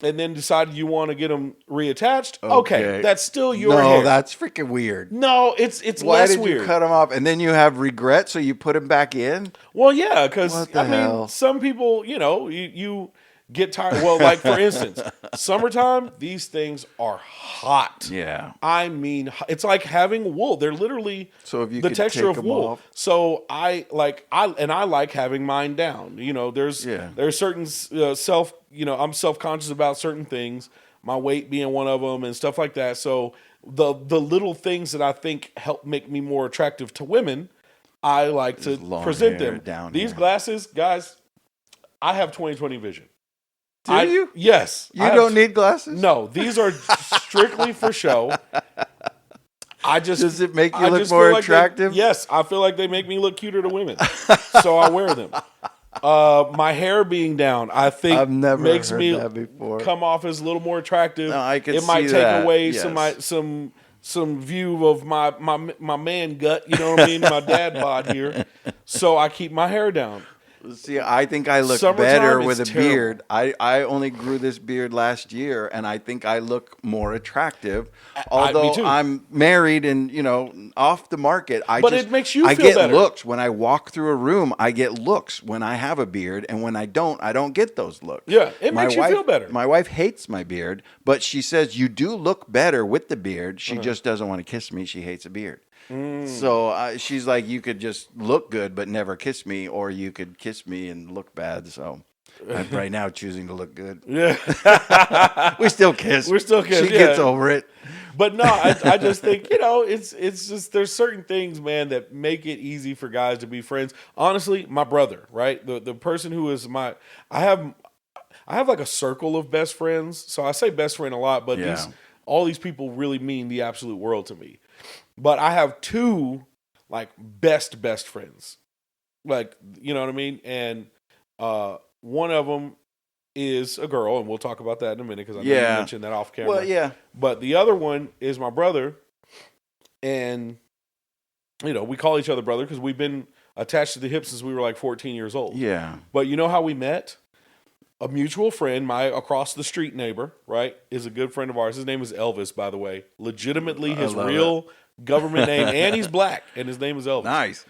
and then decided you want to get them reattached, okay, that's still your no, hair. that's freaking weird. No, it's Why less did weird. you cut them off and then you have regret, so you put them back in? Well, yeah, because What the I mean, hell? some people, you get tired. Well, like for instance, summertime, these things are hot. Yeah. I mean, it's like having wool. They're literally So if you the could texture take of 'em wool. off. So I like having mine down. There's certain self. I'm self conscious about certain things. My weight being one of them, and stuff like that. So the little things that I think help make me more attractive to women, I like to long present hair them. down These here. glasses, guys, I have 20/20 vision. Do you? Yes. You don't need glasses? No, these are strictly for show. Does it make you I look just more feel like attractive? Yes, I feel like they make me look cuter to women, so I wear them. My hair being down, I think, I've never makes heard me that before. come off as a little more attractive. No, I can it might see take that, away yes. some view of my man gut. You know what I mean? My dad bod here. So I keep my hair down. See, I think I look Summertime better is with a terrible. beard. I only grew this beard last year, and I think I look more attractive. me Although too. I'm married and off the market, But it makes you I feel get better. looks when I walk through a room. I get looks when I have a beard, and when I don't get those looks. Yeah, it makes you feel better. My wife hates my beard, but she says you do look better with the beard. She just doesn't want to kiss me. She hates a beard. So she's like, you could just look good but never kiss me, or you could kiss me and look bad. So I'm right now choosing to look good. Yeah. We still kiss. We're still kiss, She yeah. gets over it. But no, I just think, it's just there's certain things, man, that make it easy for guys to be friends. Honestly, my brother, right? The person who is I have like a circle of best friends. So I say best friend a lot, but Yeah. all these people really mean the absolute world to me. But I have two like best friends. Like, you know what I mean? And one of them is a girl, and we'll talk about that in a minute because I know you mentioned that off camera. Well, yeah. But the other one is my brother, and we call each other brother because we've been attached to the hip since we were like 14 years old. Yeah. But you know how we met? A mutual friend, my across the street neighbor, right, is a good friend of ours. His name is Elvis, by the way. Legitimately his real government name, and he's black, and his name is Elvis. Nice.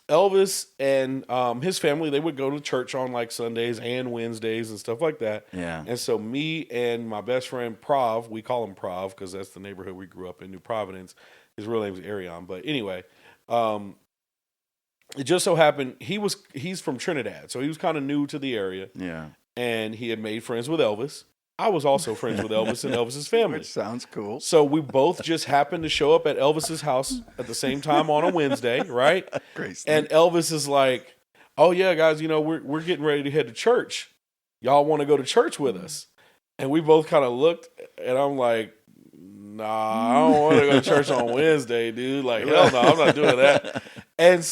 Elvis and his family, they would go to church on like Sundays and Wednesdays and stuff like that. Yeah. And so me and my best friend Prov, we call him Prov because that's the neighborhood we grew up in, New Providence. His real name is Arion. But anyway, it just so happened he's from Trinidad, so he was kind of new to the area. Yeah. And he had made friends with Elvis. I was also friends with Elvis and Elvis's family. Which sounds cool. So we both just happened to show up at Elvis's house at the same time on a Wednesday, right? Great. And Elvis is like, "Oh yeah, guys, we're getting ready to head to church. Y'all want to go to church with us?" And we both kind of looked, and I'm like, "Nah, I don't want to go to church on Wednesday, dude. Like, hell no, I'm not doing that." And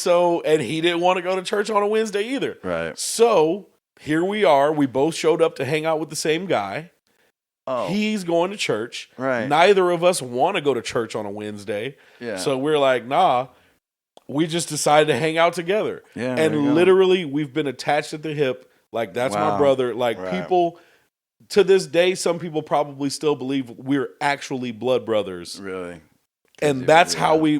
he didn't want to go to church on a Wednesday either. Right. So here we are. We both showed up to hang out with the same guy. Oh. He's going to church. Right. Neither of us want to go to church on a Wednesday. Yeah. So we're like, nah. We just decided to hang out together. Yeah. there you And go. literally, we've been attached at the hip. Like, that's my Wow. brother. Like, Right. people, to this day, some people probably still believe we're actually blood brothers. Really. And that's Yeah. how we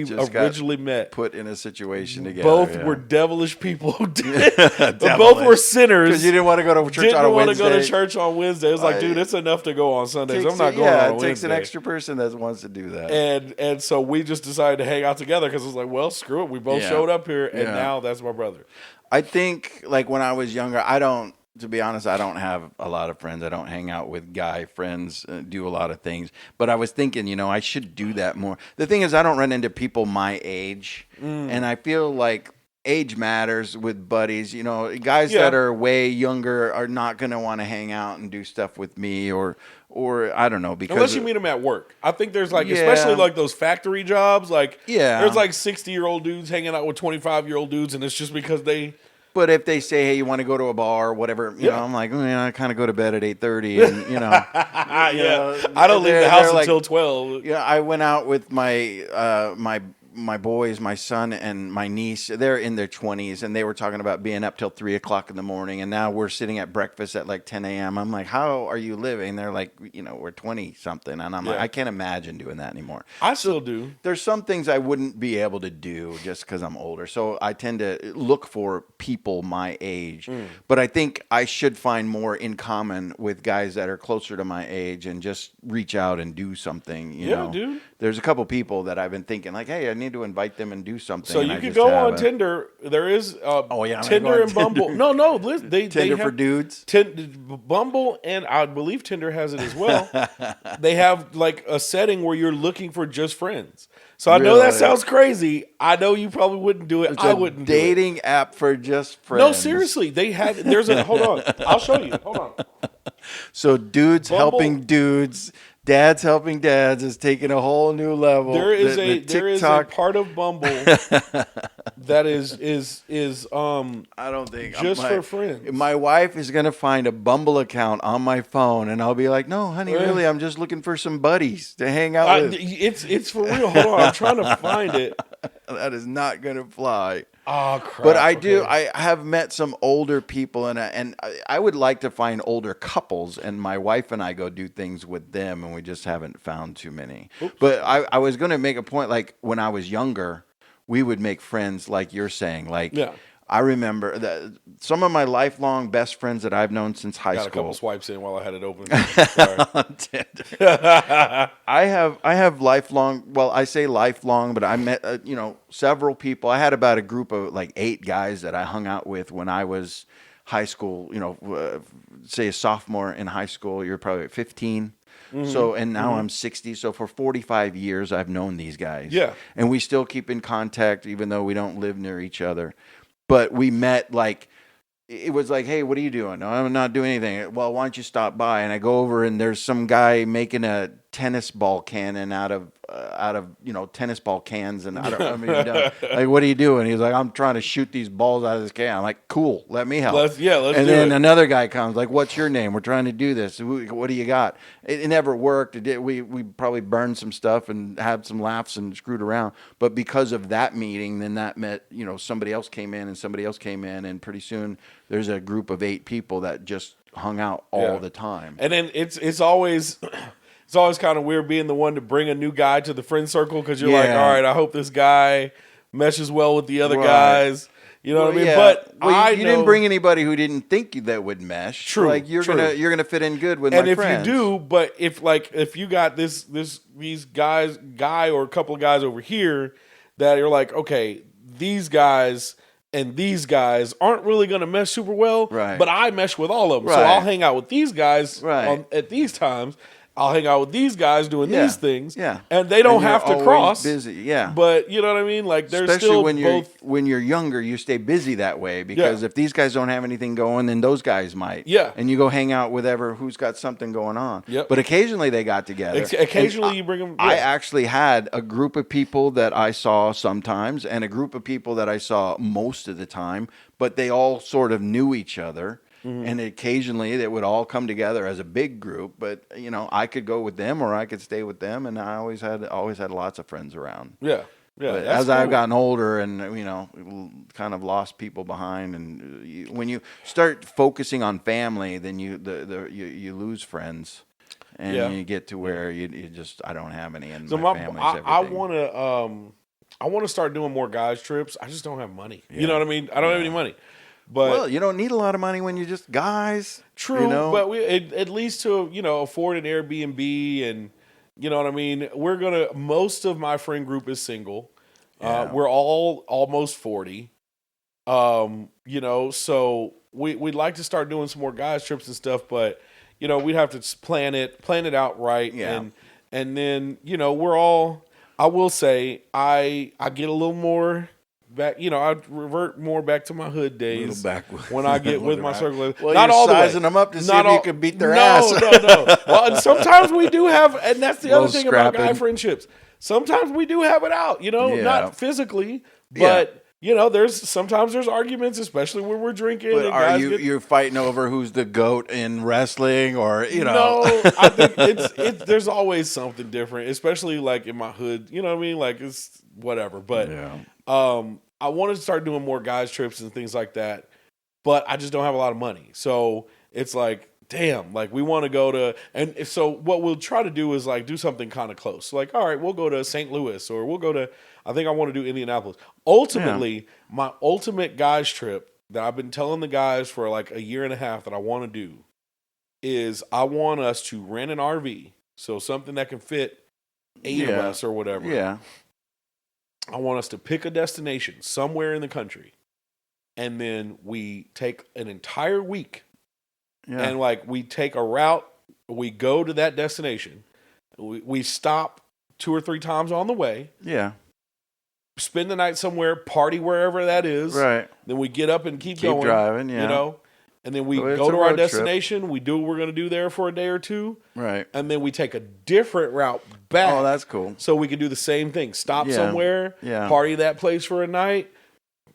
just got originally met. Put in a situation together. Both yeah. were devilish people. Both Devilish. were sinners. Because you didn't want to go to church on a Didn't want to Wednesday. go to church on Wednesday. It's like, dude, it's enough to go on Sundays. I'm not going on a Wednesday. It takes an extra person that wants to do that. And so we just decided to hang out together because it was like, well, screw it. We both Yeah. showed up here, and Yeah. now that's my brother. I think, like, when I was younger, to be honest, I don't have a lot of friends. I don't hang out with guy friends, do a lot of things. But I was thinking, I should do that more. The thing is, I don't run into people my age. And I feel like age matters with buddies. Guys Yeah. that are way younger are not going to want to hang out and do stuff with me or I don't know. Because Unless you meet them at work. I think there's like, Yeah. especially like those factory jobs, like Yeah. there's like 60-year-old dudes hanging out with 25-year-old dudes, and it's just because they... But if they say, hey, you want to go to a bar or whatever, you know, I'm like, I kind of go to bed at 8:30 and, I don't leave the house like, until 12. Yeah, I went out with my my boys, my son and my niece. They're in their 20s, and they were talking about being up till 3 o'clock in the morning. And now we're sitting at breakfast at like 10 a.m. I'm like, how are you living? They're like, we're 20 something, and I'm like, I can't imagine doing that anymore. I still do. There's some things I wouldn't be able to do just because I'm older. So I tend to look for people my age. But I think I should find more in common with guys that are closer to my age and just reach out and do something. You know? Dude. There's a couple people that I've been thinking like, hey, I need to invite them and do something. So and you I could just go on haven't. Tinder. There is I'm gonna Tinder go on and Bumble. Tinder. No, they Tinder have for dudes. Bumble, and I believe Tinder has it as well. They have like a setting where you're looking for just friends. So I know that Really? sounds crazy. I know you probably wouldn't do it. It's I a wouldn't do it. dating app for just friends. No, seriously. They have there's a hold on. I'll show you. Hold on. So dudes Bumble- helping dudes, dads helping dads is taking a whole new level. There is The there is a TikTok- part of Bumble that is I don't think just for friends. My wife is gonna find a Bumble account on my phone, and I'll be like, "No, honey, really, I'm just looking for some buddies to hang out with." It's for real. Hold on, I'm trying to find it. That is not gonna fly. Oh crap! But I do. Okay. I have met some older people, and I would like to find older couples, and my wife and I go do things with them, and we just haven't found too many. Oops. But I was going to make a point, like when I was younger, we would make friends, like you're saying. Like, Yeah. I remember that some of my lifelong best friends that I've known since high Got a couple school. swipes in while I had it open. Sorry. On Tinder. I have lifelong. Well, I say lifelong, but I met several people. I had about a group of like 8 guys that I hung out with when I was high school, say a sophomore in high school, you're probably 15. So, and now I'm 60. So for 45 years, I've known these guys. Yeah. And we still keep in contact, even though we don't live near each other. But we met it was like, hey, what are you doing? No, I'm not doing anything. Well, why don't you stop by? And I go over and there's some guy making a tennis ball cannon out of tennis ball cans. And like, what are you doing? He's like, I'm trying to shoot these balls out of this can. I'm like, cool, let me help. Let's and do then it. Another guy comes like, what's your name? We're trying to do this. What do you got? It never worked. We probably burned some stuff and had some laughs and screwed around. But because of that meeting, then that met, somebody else came in and somebody else came in. And pretty soon there's a group of 8 people that just hung out all the time. And then it's always kind of weird being the one to bring a new guy to the friend circle because you're like, all right, I hope this guy meshes well with the other guys. You know what I mean? Yeah. But you didn't bring anybody who didn't think that would mesh. True. Like you're gonna fit in good with and my if friends. you do, but if you got these guy or a couple of guys over here that you're like, okay, these guys and these guys aren't really going to mesh super well, right. but I mesh with all of them. Right. So I'll hang out with these guys right. at these times. I'll hang out with these guys doing these things. Yeah. And they don't have to cross. Busy. Yeah. But you know what I mean? Like there's especially still when you're younger, you stay busy that way because if these guys don't have anything going, then those guys might. Yeah. And you go hang out with who's got something going on. Yep. But occasionally they got together. Occasionally you bring them. I actually had a group of people that I saw sometimes and a group of people that I saw most of the time, but they all sort of knew each other. Mm-hmm. And occasionally they would all come together as a big group, but I could go with them or I could stay with them, and I always had lots of friends around. Yeah, yeah. But as I've gotten older and kind of lost people behind, and when you start focusing on family, then you lose friends, and you get to where you just I don't have any, and so my family's everything. I want to start doing more guys trips. I just don't have money. Yeah. You know what I mean? I don't have any money. But you don't need a lot of money when you're just guys. True, but we at least to afford an Airbnb, and you know what I mean. Most of my friend group is single. Yeah. We're all almost 40. So we'd like to start doing some more guys trips and stuff, but we'd have to plan it out right. Yeah. And then we're all. I will say I get a little more. Back, I revert more back to my hood days when I get with my circle. Well, not you're all sizing them up to see if you can beat their ass. No. Well, and sometimes we do have, and that's the other thing about guy friendships. Sometimes we do have it out, not physically, but sometimes there's arguments, especially when we're drinking. But and are you're fighting over who's the GOAT in wrestling, or No, I think it's there's always something different, especially like in my hood. You know what I mean? Like it's whatever, but. I wanted to start doing more guys trips and things like that, but I just don't have a lot of money. So it's like, damn, like we want to go to, and so what we'll try to do is like do something kind of close. So like, all right, we'll go to St. Louis, or we'll go to, I think I want to do Indianapolis. Ultimately, my ultimate guys trip that I've been telling the guys for like a year and a half that I want to do is I want us to rent an RV. So something that can fit 8 of us or whatever. Yeah. I want us to pick a destination somewhere in the country, and then we take an entire week, and like we take a route. We go to that destination. We stop 2 or 3 times on the way. Yeah. Spend the night somewhere, party wherever that is. Right. Then we get up and keep going. Driving. Yeah. And then we go to our destination. Trip. We do what we're going to do there for a day or 2. Right. And then we take a different route back. Oh, that's cool. So we can do the same thing. Stop somewhere, party that place for a night,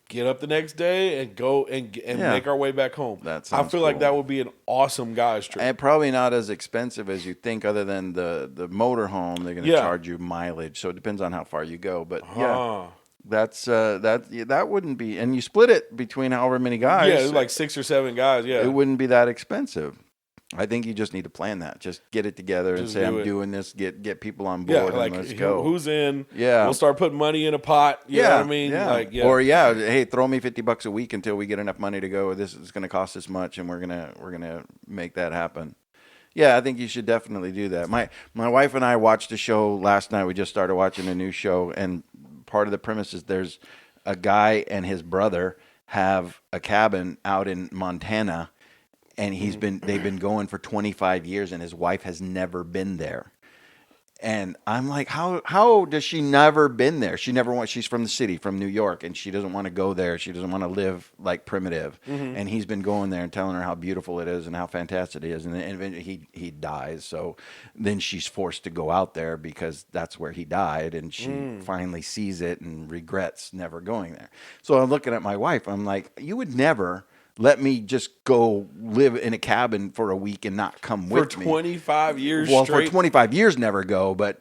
get up the next day, and go and make our way back home. I feel like that would be an awesome guys trip. And probably not as expensive as you think, other than the motor home. They're going to charge you mileage. So it depends on how far you go. But that wouldn't be, and you split it between however many guys. Yeah, it was like 6 or 7 guys. Yeah, it wouldn't be that expensive. I think you just need to plan that. Just get it together and say, I'm doing this. Get people on board and let's go. Who's in? Yeah, we'll start putting money in a pot. You know what I mean? Yeah. Or hey, throw me $50 a week until we get enough money to go. This is going to cost this much, and we're gonna make that happen. Yeah, I think you should definitely do that. My wife and I watched a show last night. We just started watching a new show, and part of the premise is there's a guy and his brother, have a cabin out in Montana, and they've been going for 25 years, and his wife has never been there. And I'm like, how does she never been there? She's from the city, from New York, and she doesn't want to go there. She doesn't want to live like primitive. And he's been going there and telling her how beautiful it is and how fantastic it is. And then he dies. So then she's forced to go out there because that's where he died. And she finally sees it and regrets never going there. So I'm looking at my wife. I'm like, you would never let me just go live in a cabin for a week and not come with me. For 25 years Well, straight? for 25 years, never go. But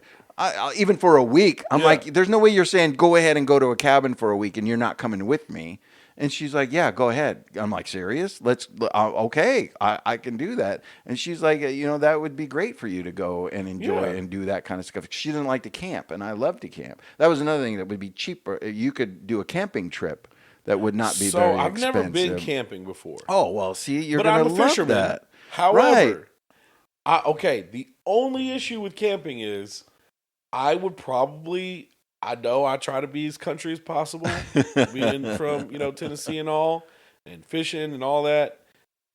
even for a week, I'm like, there's no way you're saying go ahead and go to a cabin for a week and you're not coming with me. And she's like, yeah, go ahead. I'm like, serious? Okay, I can do that. And she's like, that would be great for you to go and enjoy and do that kind of stuff. She didn't like to camp, and I love to camp. That was another thing that would be cheaper. You could do a camping trip. That would not be very expensive. So I've never been camping before. Oh, well, see, you're going to love fisherman. that. However, the only issue with camping is I would probably, I know I try to be as country as possible, being from, Tennessee and all, and fishing and all that.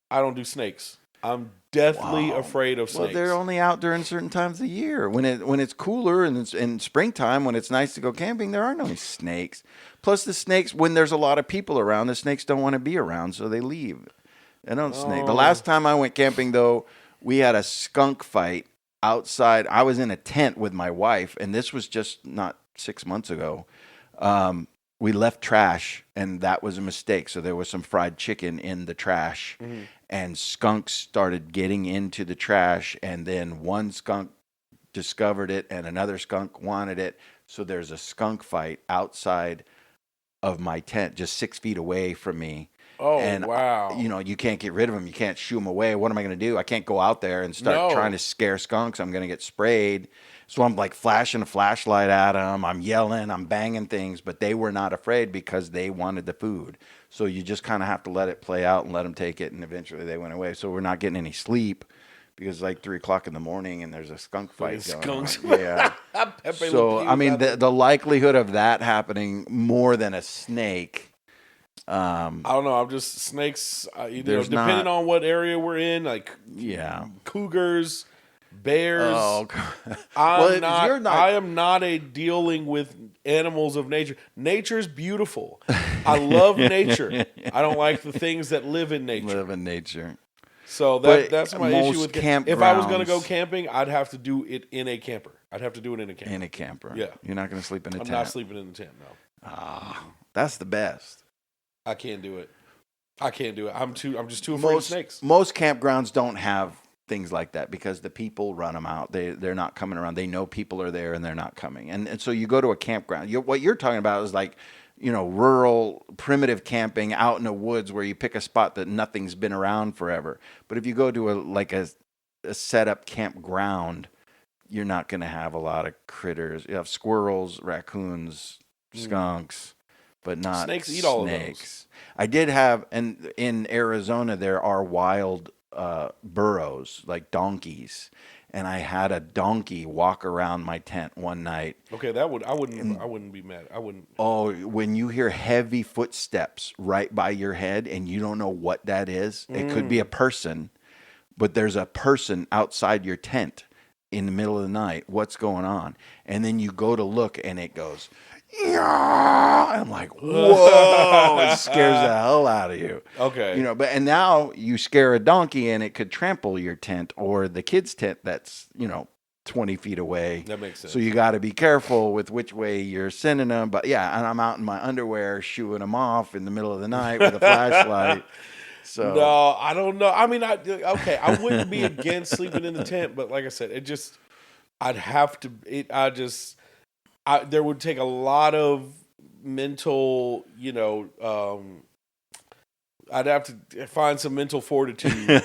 I don't do snakes. I'm deathly afraid of snakes. Well, they're only out during certain times of the year. When it's cooler and it's in springtime, when it's nice to go camping, there are no snakes. Plus, the snakes, when there's a lot of people around, the snakes don't want to be around, so they leave. They don't snake. The last time I went camping, though, we had a skunk fight outside. I was in a tent with my wife, and this was just not 6 months ago. We left trash, and that was a mistake. So there was some fried chicken in the trash, and skunks started getting into the trash, and then one skunk discovered it, and another skunk wanted it. So there's a skunk fight outside of my tent, just 6 feet away from me. Oh, and, wow. You can't get rid of them. You can't shoo them away. What am I going to do? I can't go out there and start trying to scare skunks. I'm going to get sprayed. So I'm like flashing a flashlight at them. I'm yelling. I'm banging things. But they were not afraid because they wanted the food. So you just kind of have to let it play out and let them take it. And eventually they went away. So we're not getting any sleep because it's like 3 o'clock in the morning and there's a skunk fight going on. Yeah. So, I mean, the likelihood of that happening more than a snake. I don't know. I'm just snakes. Depending on what area we're in, like cougars, bears. Oh, God. I am not a dealing with animals of nature. Nature's beautiful. I love nature. I don't like the things that live in nature. So that's my issue with camping. If I was going to go camping, I'd have to do it in a camper. I'd have to do it in a camper. In a camper. Yeah. You're not going to sleep in a tent. I'm not sleeping in the tent, no. That's the best. I can't do it. I'm just too afraid of snakes. Most campgrounds don't have things like that because the people run them out. They're not coming around. They know people are there and they're not coming. And so you go to a campground. What you're talking about is like, rural, primitive camping out in the woods where you pick a spot that nothing's been around forever. But if you go to a set-up campground, you're not going to have a lot of critters. You have squirrels, raccoons, skunks, but not snakes. Eat all of those. I did have, and in Arizona there are wild burros like donkeys, and I had a donkey walk around my tent one night. Okay, I wouldn't be mad. I wouldn't. Oh, when you hear heavy footsteps right by your head and you don't know what that is, it could be a person, but there's a person outside your tent in the middle of the night. What's going on? And then you go to look and it goes, I'm like, whoa, it scares the hell out of you. Okay. And now you scare a donkey and it could trample your tent or the kid's tent that's, 20 feet away. That makes sense. So you got to be careful with which way you're sending them. But yeah, and I'm out in my underwear shooing them off in the middle of the night with a flashlight. So no, I don't know. I mean, I wouldn't be against sleeping in the tent, but like I said, I'd have to, there would take a lot of mental, I'd have to find some mental fortitude,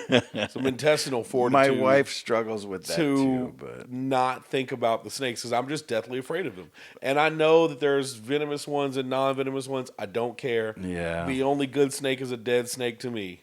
some intestinal fortitude. My wife struggles with that too, but not think about the snakes because I'm just deathly afraid of them. And I know that there's venomous ones and non-venomous ones. I don't care. Yeah. The only good snake is a dead snake to me.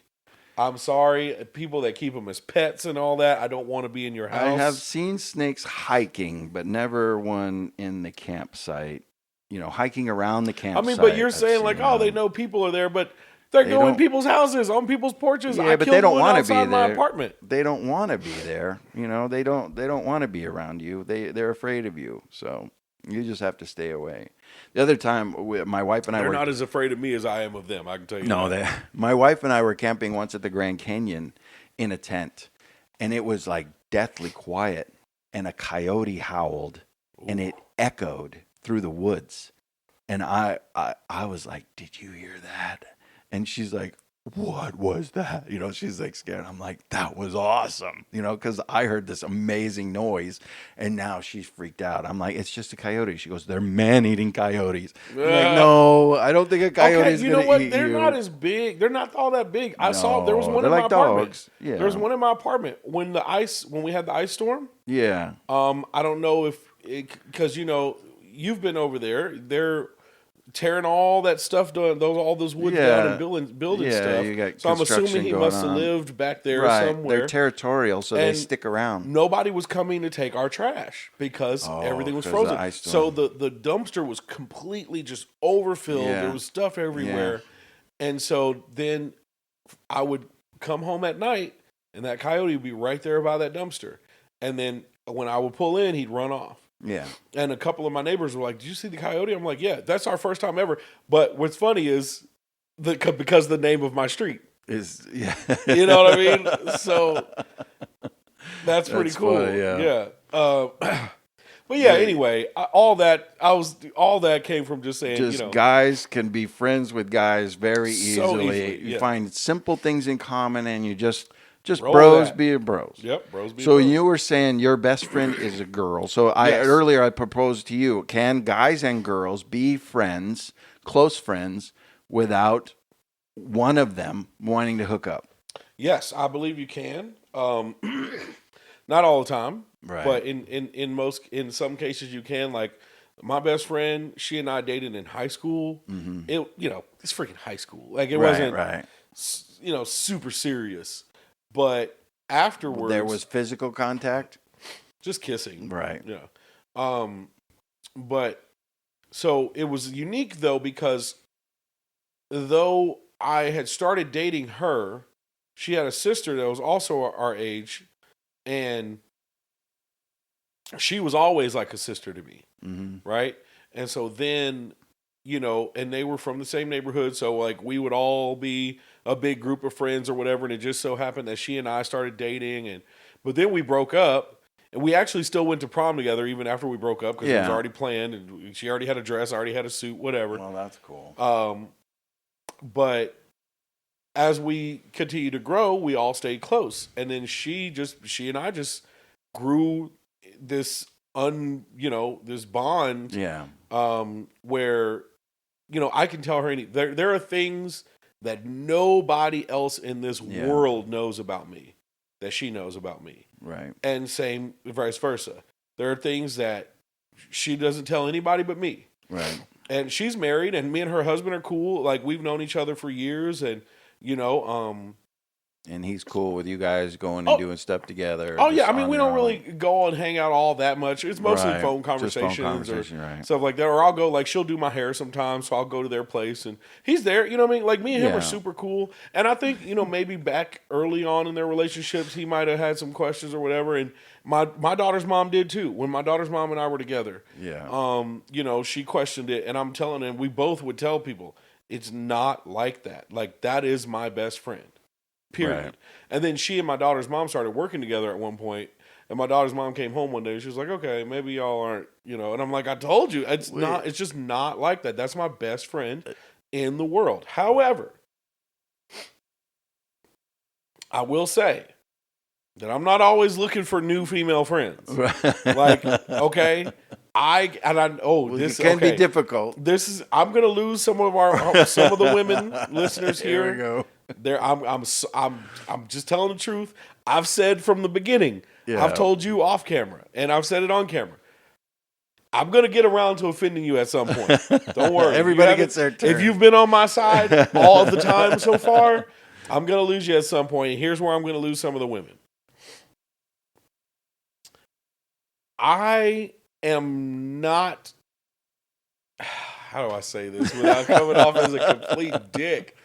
I'm sorry, people that keep them as pets and all that, I don't want to be in your house. I have seen snakes hiking, but never one in the campsite. Hiking around the campsite. I mean, but you're saying they know people are there, but They're They going don't- people's houses, on people's porches. Yeah, I but killed they don't one want to outside be my there. apartment. They don't want to be there. You know, they don't want to be around you. They're afraid of you. So you just have to stay away. The other time, my wife and I They're were not as afraid of me as I am of them. I can tell you. no, that. my wife and I were camping once at the Grand Canyon in a tent, and it was like deathly quiet, and a coyote howled, and it echoed through the woods, and I was like, "Did you hear that?" And she's like, "What was that?" You know, she's like scared. I'm like, "That was awesome," you know, because I heard this amazing noise, and now she's freaked out. I'm like, "It's just a coyote." She goes, "They're man-eating coyotes." I'm like, no, I don't think a coyote is you going know what? to eat They're you. not as big. They're not all that big. I saw there was No, one they're in my like apartment. dogs. Yeah. There was one in my apartment when we had the ice storm. Yeah. I don't know if because you've been over there. They're tearing all that stuff down, all those woods down and building Yeah, stuff. you got So I'm construction assuming he going must have on. lived back there Right. somewhere. They're territorial, so they And stick around. Nobody was coming to take our trash because everything was 'cause of the frozen. ice So storm. the dumpster was completely just overfilled. Yeah. There was stuff everywhere. And so then I would come home at night and that coyote would be right there by that dumpster. And then when I would pull in, he'd run off. Yeah. And a couple of my neighbors were like, "Did you see the coyote?" I'm like, "Yeah, that's our first time ever." But what's funny is because the name of my street. Yeah. You know what I mean? So that's pretty That's cool. funny, yeah. Yeah. But yeah. Anyway, all that came from just saying, Just guys can be friends with guys very So easily. easily, You yeah. find simple things in common, and you just Roll bros that. being bros. Yep, bros. Being So bros. you were saying your best friend is a girl. So Yes. earlier I proposed to you: can guys and girls be friends, close friends, without one of them wanting to hook up? Yes, I believe you can. Not all the time, Right. but in some cases you can. Like my best friend, she and I dated in high school. It it's freaking high school. Like it wasn't right. super serious. But afterwards, There was physical contact. just kissing. Right. Yeah. But so it was unique though because though I had started dating her, she had a sister that was also our age, and she was always like a sister to me, right? And so then, and they were from the same neighborhood, so like we would all be a big group of friends or whatever, and it just so happened that she and I started dating, but then we broke up. And we actually still went to prom together even after we broke up because it was already planned, and she already had a dress, I already had a suit, whatever. Well, that's cool. But as we continued to grow, we all stayed close, and then she and I just grew this this bond. Yeah. Where I can tell her there are things that nobody else in this world knows about me that she knows about me. Right. And same vice versa. There are things that she doesn't tell anybody but me. Right. And she's married, and me and her husband are cool. Like we've known each other for years, and And he's cool with you guys going and doing stuff together. Oh yeah, just I mean on we your don't own. really go and hang out all that much. It's mostly Right. phone Just conversations, phone conversation, or right. stuff like that. Or I'll go, like she'll do my hair sometimes, so I'll go to their place and he's there. You know what I mean? Like me and him Yeah. are super cool. And I think maybe back early on in their relationships, he might have had some questions or whatever. And my daughter's mom did too. When my daughter's mom and I were together, she questioned it, and I'm telling him, we both would tell people it's not like that. Like that is my best friend. Period. Right. And then she and my daughter's mom started working together at one point, and my daughter's mom came home one day and she was like, "Okay, maybe y'all aren't, and I'm like, "I told you, it's just not like that. That's my best friend in the world." However, I will say that I'm not always looking for new female friends. Like, okay, this It can be difficult. I'm gonna lose some of the women listeners here. Here we go. I'm just telling the truth. I've said from the beginning. Yeah. I've told you off camera, and I've said it on camera. I'm gonna get around to offending you at some point. Don't worry. Everybody gets their turn. If you've been on my side all the time so far, I'm gonna lose you at some point. Here's where I'm gonna lose some of the women. I am not. How do I say this without coming off as a complete dick?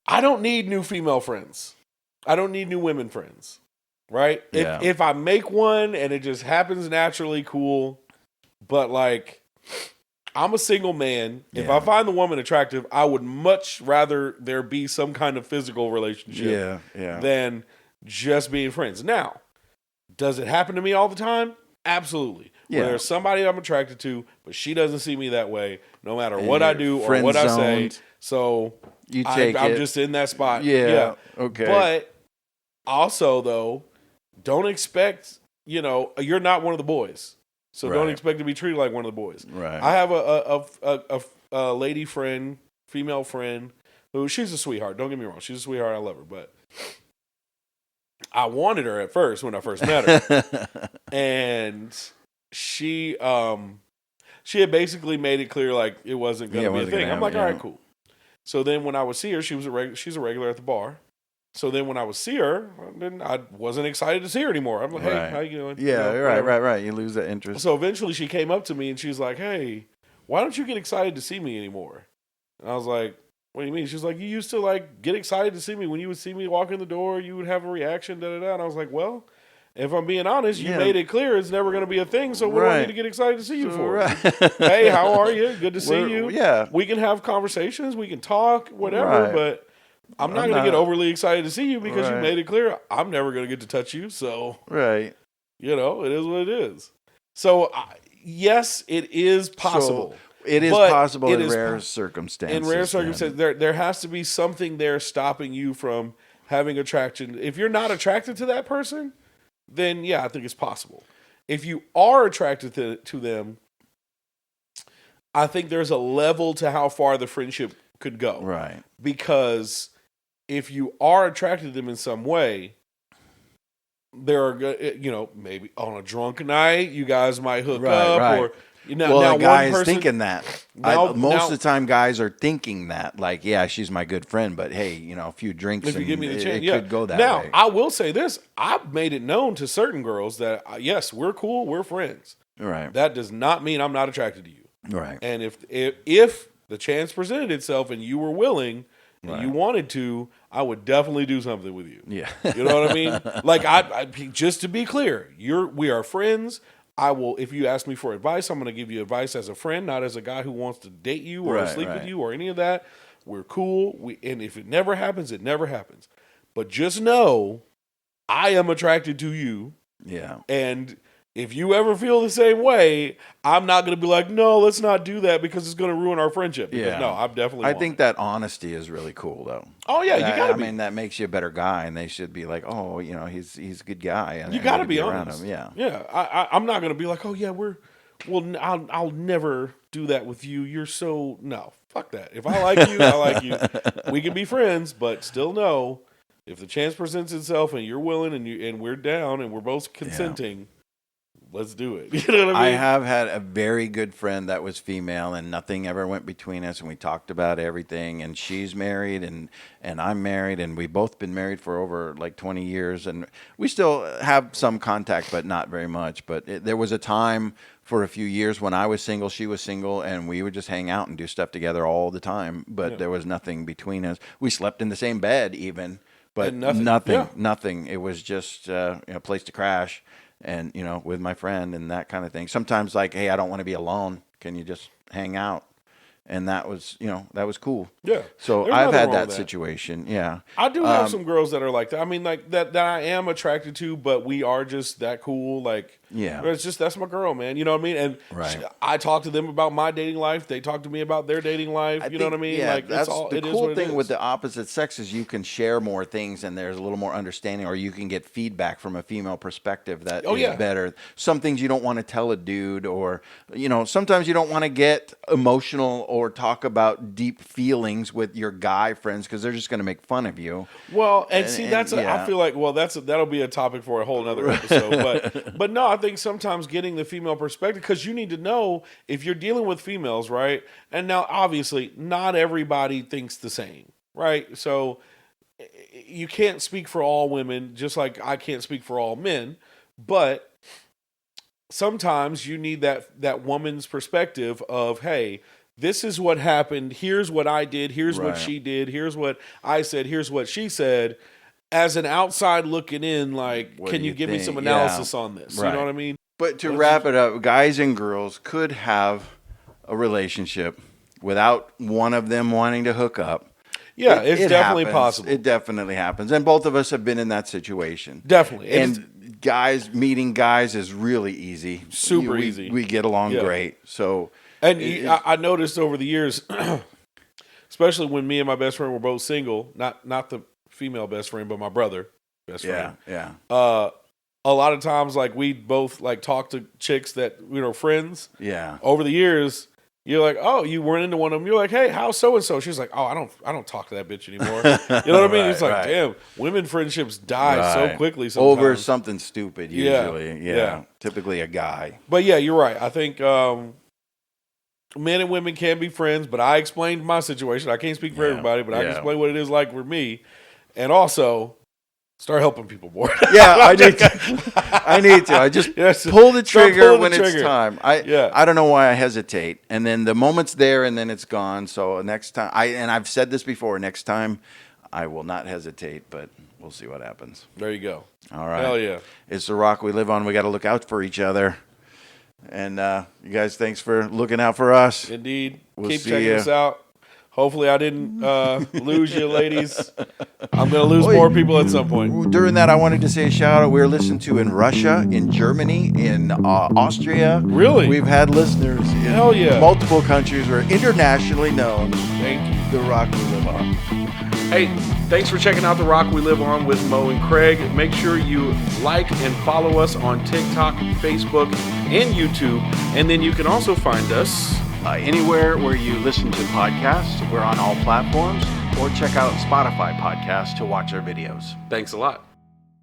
I don't need new female friends. I don't need new women friends. Right? Yeah. If I make one and it just happens naturally, cool. But like, I'm a single man. If I find the woman attractive, I would much rather there be some kind of physical relationship than just being friends. Now, does it happen to me all the time? Absolutely. Yeah. When there's somebody I'm attracted to, but she doesn't see me that way, no matter what I do or what I say. So I'm just in that spot. Yeah. Okay. But also, though, don't expect, you're not one of the boys. So don't expect to be treated like one of the boys. Right. I have a lady friend, female friend, who she's a sweetheart. Don't get me wrong. She's a sweetheart. I love her. But I wanted her at first when I first met her. And she had basically made it clear like it wasn't going to be a thing. I'm like, all right, cool. So then when I would see her, she's a regular at the bar. So then when I would see her, then I wasn't excited to see her anymore. I'm like, hey, how you doing? Yeah, right. You lose that interest. So eventually she came up to me and she's like, hey, why don't you get excited to see me anymore? And I was like, what do you mean? She's like, you used to like get excited to see me. When you would see me walk in the door, you would have a reaction, da-da-da. And I was like, well, if I'm being honest, you made it clear it's never going to be a thing. So what do I need to get excited to see you for? Hey, how are you? Good to see you. Yeah. We can have conversations. We can talk, whatever. But I'm not going to get overly excited to see you because you made it clear I'm never going to get to touch you. So, it is what it is. So, yes, it is possible. So it is possible in rare circumstances. In rare circumstances, there has to be something there stopping you from having attraction. If you're not attracted to that person, then yeah, I think it's possible. If you are attracted to them, I think there's a level to how far the friendship could go. Right. Because if you are attracted to them in some way, there are, maybe on a drunk night, you guys might hook up. Right. Or, now a guy is thinking that. Most of the time, guys are thinking that. Like, yeah, she's my good friend, but hey, a few drinks if you give me the chance, it could go that now, way. I will say this. I've made it known to certain girls that, yes, we're cool, we're friends. Right. That does not mean I'm not attracted to you. Right. And if the chance presented itself and you were willing and you wanted to, I would definitely do something with you. Yeah. You know what I mean? Like, I just to be clear, we are friends. I will, if you ask me for advice, I'm going to give you advice as a friend, not as a guy who wants to date you or sleep with you or any of that. We're cool. And if it never happens, it never happens. But just know, I am attracted to you. Yeah. And if you ever feel the same way, I'm not going to be like, no, let's not do that because it's going to ruin our friendship. Because no, I'm definitely. I think that honesty is really cool, though. Oh yeah, you got to. I mean, that makes you a better guy, and they should be like, oh, he's a good guy. And you got to be honest. Him. Yeah. Yeah. I'm not going to be like, oh yeah, I'll never do that with you. You're so no, fuck that. If I like you, I like you. We can be friends, but still know if the chance presents itself and you're willing and we're down and we're both consenting. Yeah. Let's do it. You know what I mean? I have had a very good friend that was female, and nothing ever went between us, and we talked about everything. And she's married, and I'm married, and we've both been married for over like 20 years, and we still have some contact, but not very much. But there was a time for a few years when I was single, she was single, and we would just hang out and do stuff together all the time. But there was nothing between us. We slept in the same bed even, but nothing. It was just a place to crash. And, with my friend and that kind of thing. Sometimes like, hey, I don't want to be alone. Can you just hang out? And that was, that was cool. Yeah. So There's I've had that situation. Yeah. I do have some girls that are like that. I mean, like that I am attracted to, but we are just that cool. Like, it's just, that's my girl, man. You know what I mean? And I talk to them about my dating life. They talk to me about their dating life. You know what I mean? Yeah, like, that's the cool thing with the the opposite sex is you can share more things and there's a little more understanding, or you can get feedback from a female perspective that is better. Some things you don't want to tell a dude, or, sometimes you don't want to get emotional or talk about deep feelings with your guy friends because they're just going to make fun of you. Well, I feel like, that'll be a topic for a whole nother episode. But no, I think sometimes getting the female perspective, because you need to know if you're dealing with females, right? And now, obviously, not everybody thinks the same, right? So you can't speak for all women, just like I can't speak for all men. But sometimes you need that woman's perspective of, hey, this is what happened. Here's what I did. Here's what Right. she did. Here's what I said. Here's what she said. As an outside looking in, like, What can do you you give me think? some analysis on this? Right. You know what I mean? But to wrap it up, guys and girls could have a relationship without one of them wanting to hook up. Yeah, it's definitely happens. possible. It definitely happens. And both of us have been in that situation. Definitely. And guys, meeting guys is really easy. Super easy. We get along Yeah. great. So, And I noticed over the years, especially when me and my best friend were both single, not the female best friend, but my brother best friend. yeah. A lot of times, like, we both like talk to chicks that, you know, friends. Yeah. Over the years, you're like, oh, you run into one of them. You're like, hey, how's so and so? She's like, oh, I don't talk to that bitch anymore. You know what I mean? It's like, Right. damn, women friendships die Right. so quickly sometimes. Over something stupid, Yeah. usually. Yeah. Typically a guy. But yeah, you're right. I think men and women can be friends, but I explained my situation. I can't speak for Yeah. everybody, but I can Yeah. explain what it is like for me. And also, start helping people more. Yeah, I need to. I need to. I just Yes. pull the Start trigger pulling the when it's trigger. time. Yeah. I don't know why I hesitate, and then the moment's there, and then it's gone. So next time, I've said this before. Next time, I will not hesitate, but we'll see what happens. There you go. All right. Hell yeah. It's the rock we live on. We got to look out for each other. And you guys, thanks for looking out for us. Indeed. We'll Keep see checking ya. us out. Hopefully I didn't lose you, ladies. I'm going to lose more people at some point. During that, I wanted to say a shout out. We're listened to in Russia, in Germany, in Austria. Really? We've had listeners in Hell yeah. multiple countries. We're internationally known. Thank you. The rock we live on. Hey, thanks for checking out The Rock We Live On with Mo and Craig. Make sure you like and follow us on TikTok, Facebook, and YouTube. And then you can also find us Anywhere where you listen to podcasts, we're on all platforms, or check out Spotify podcasts to watch our videos. Thanks a lot.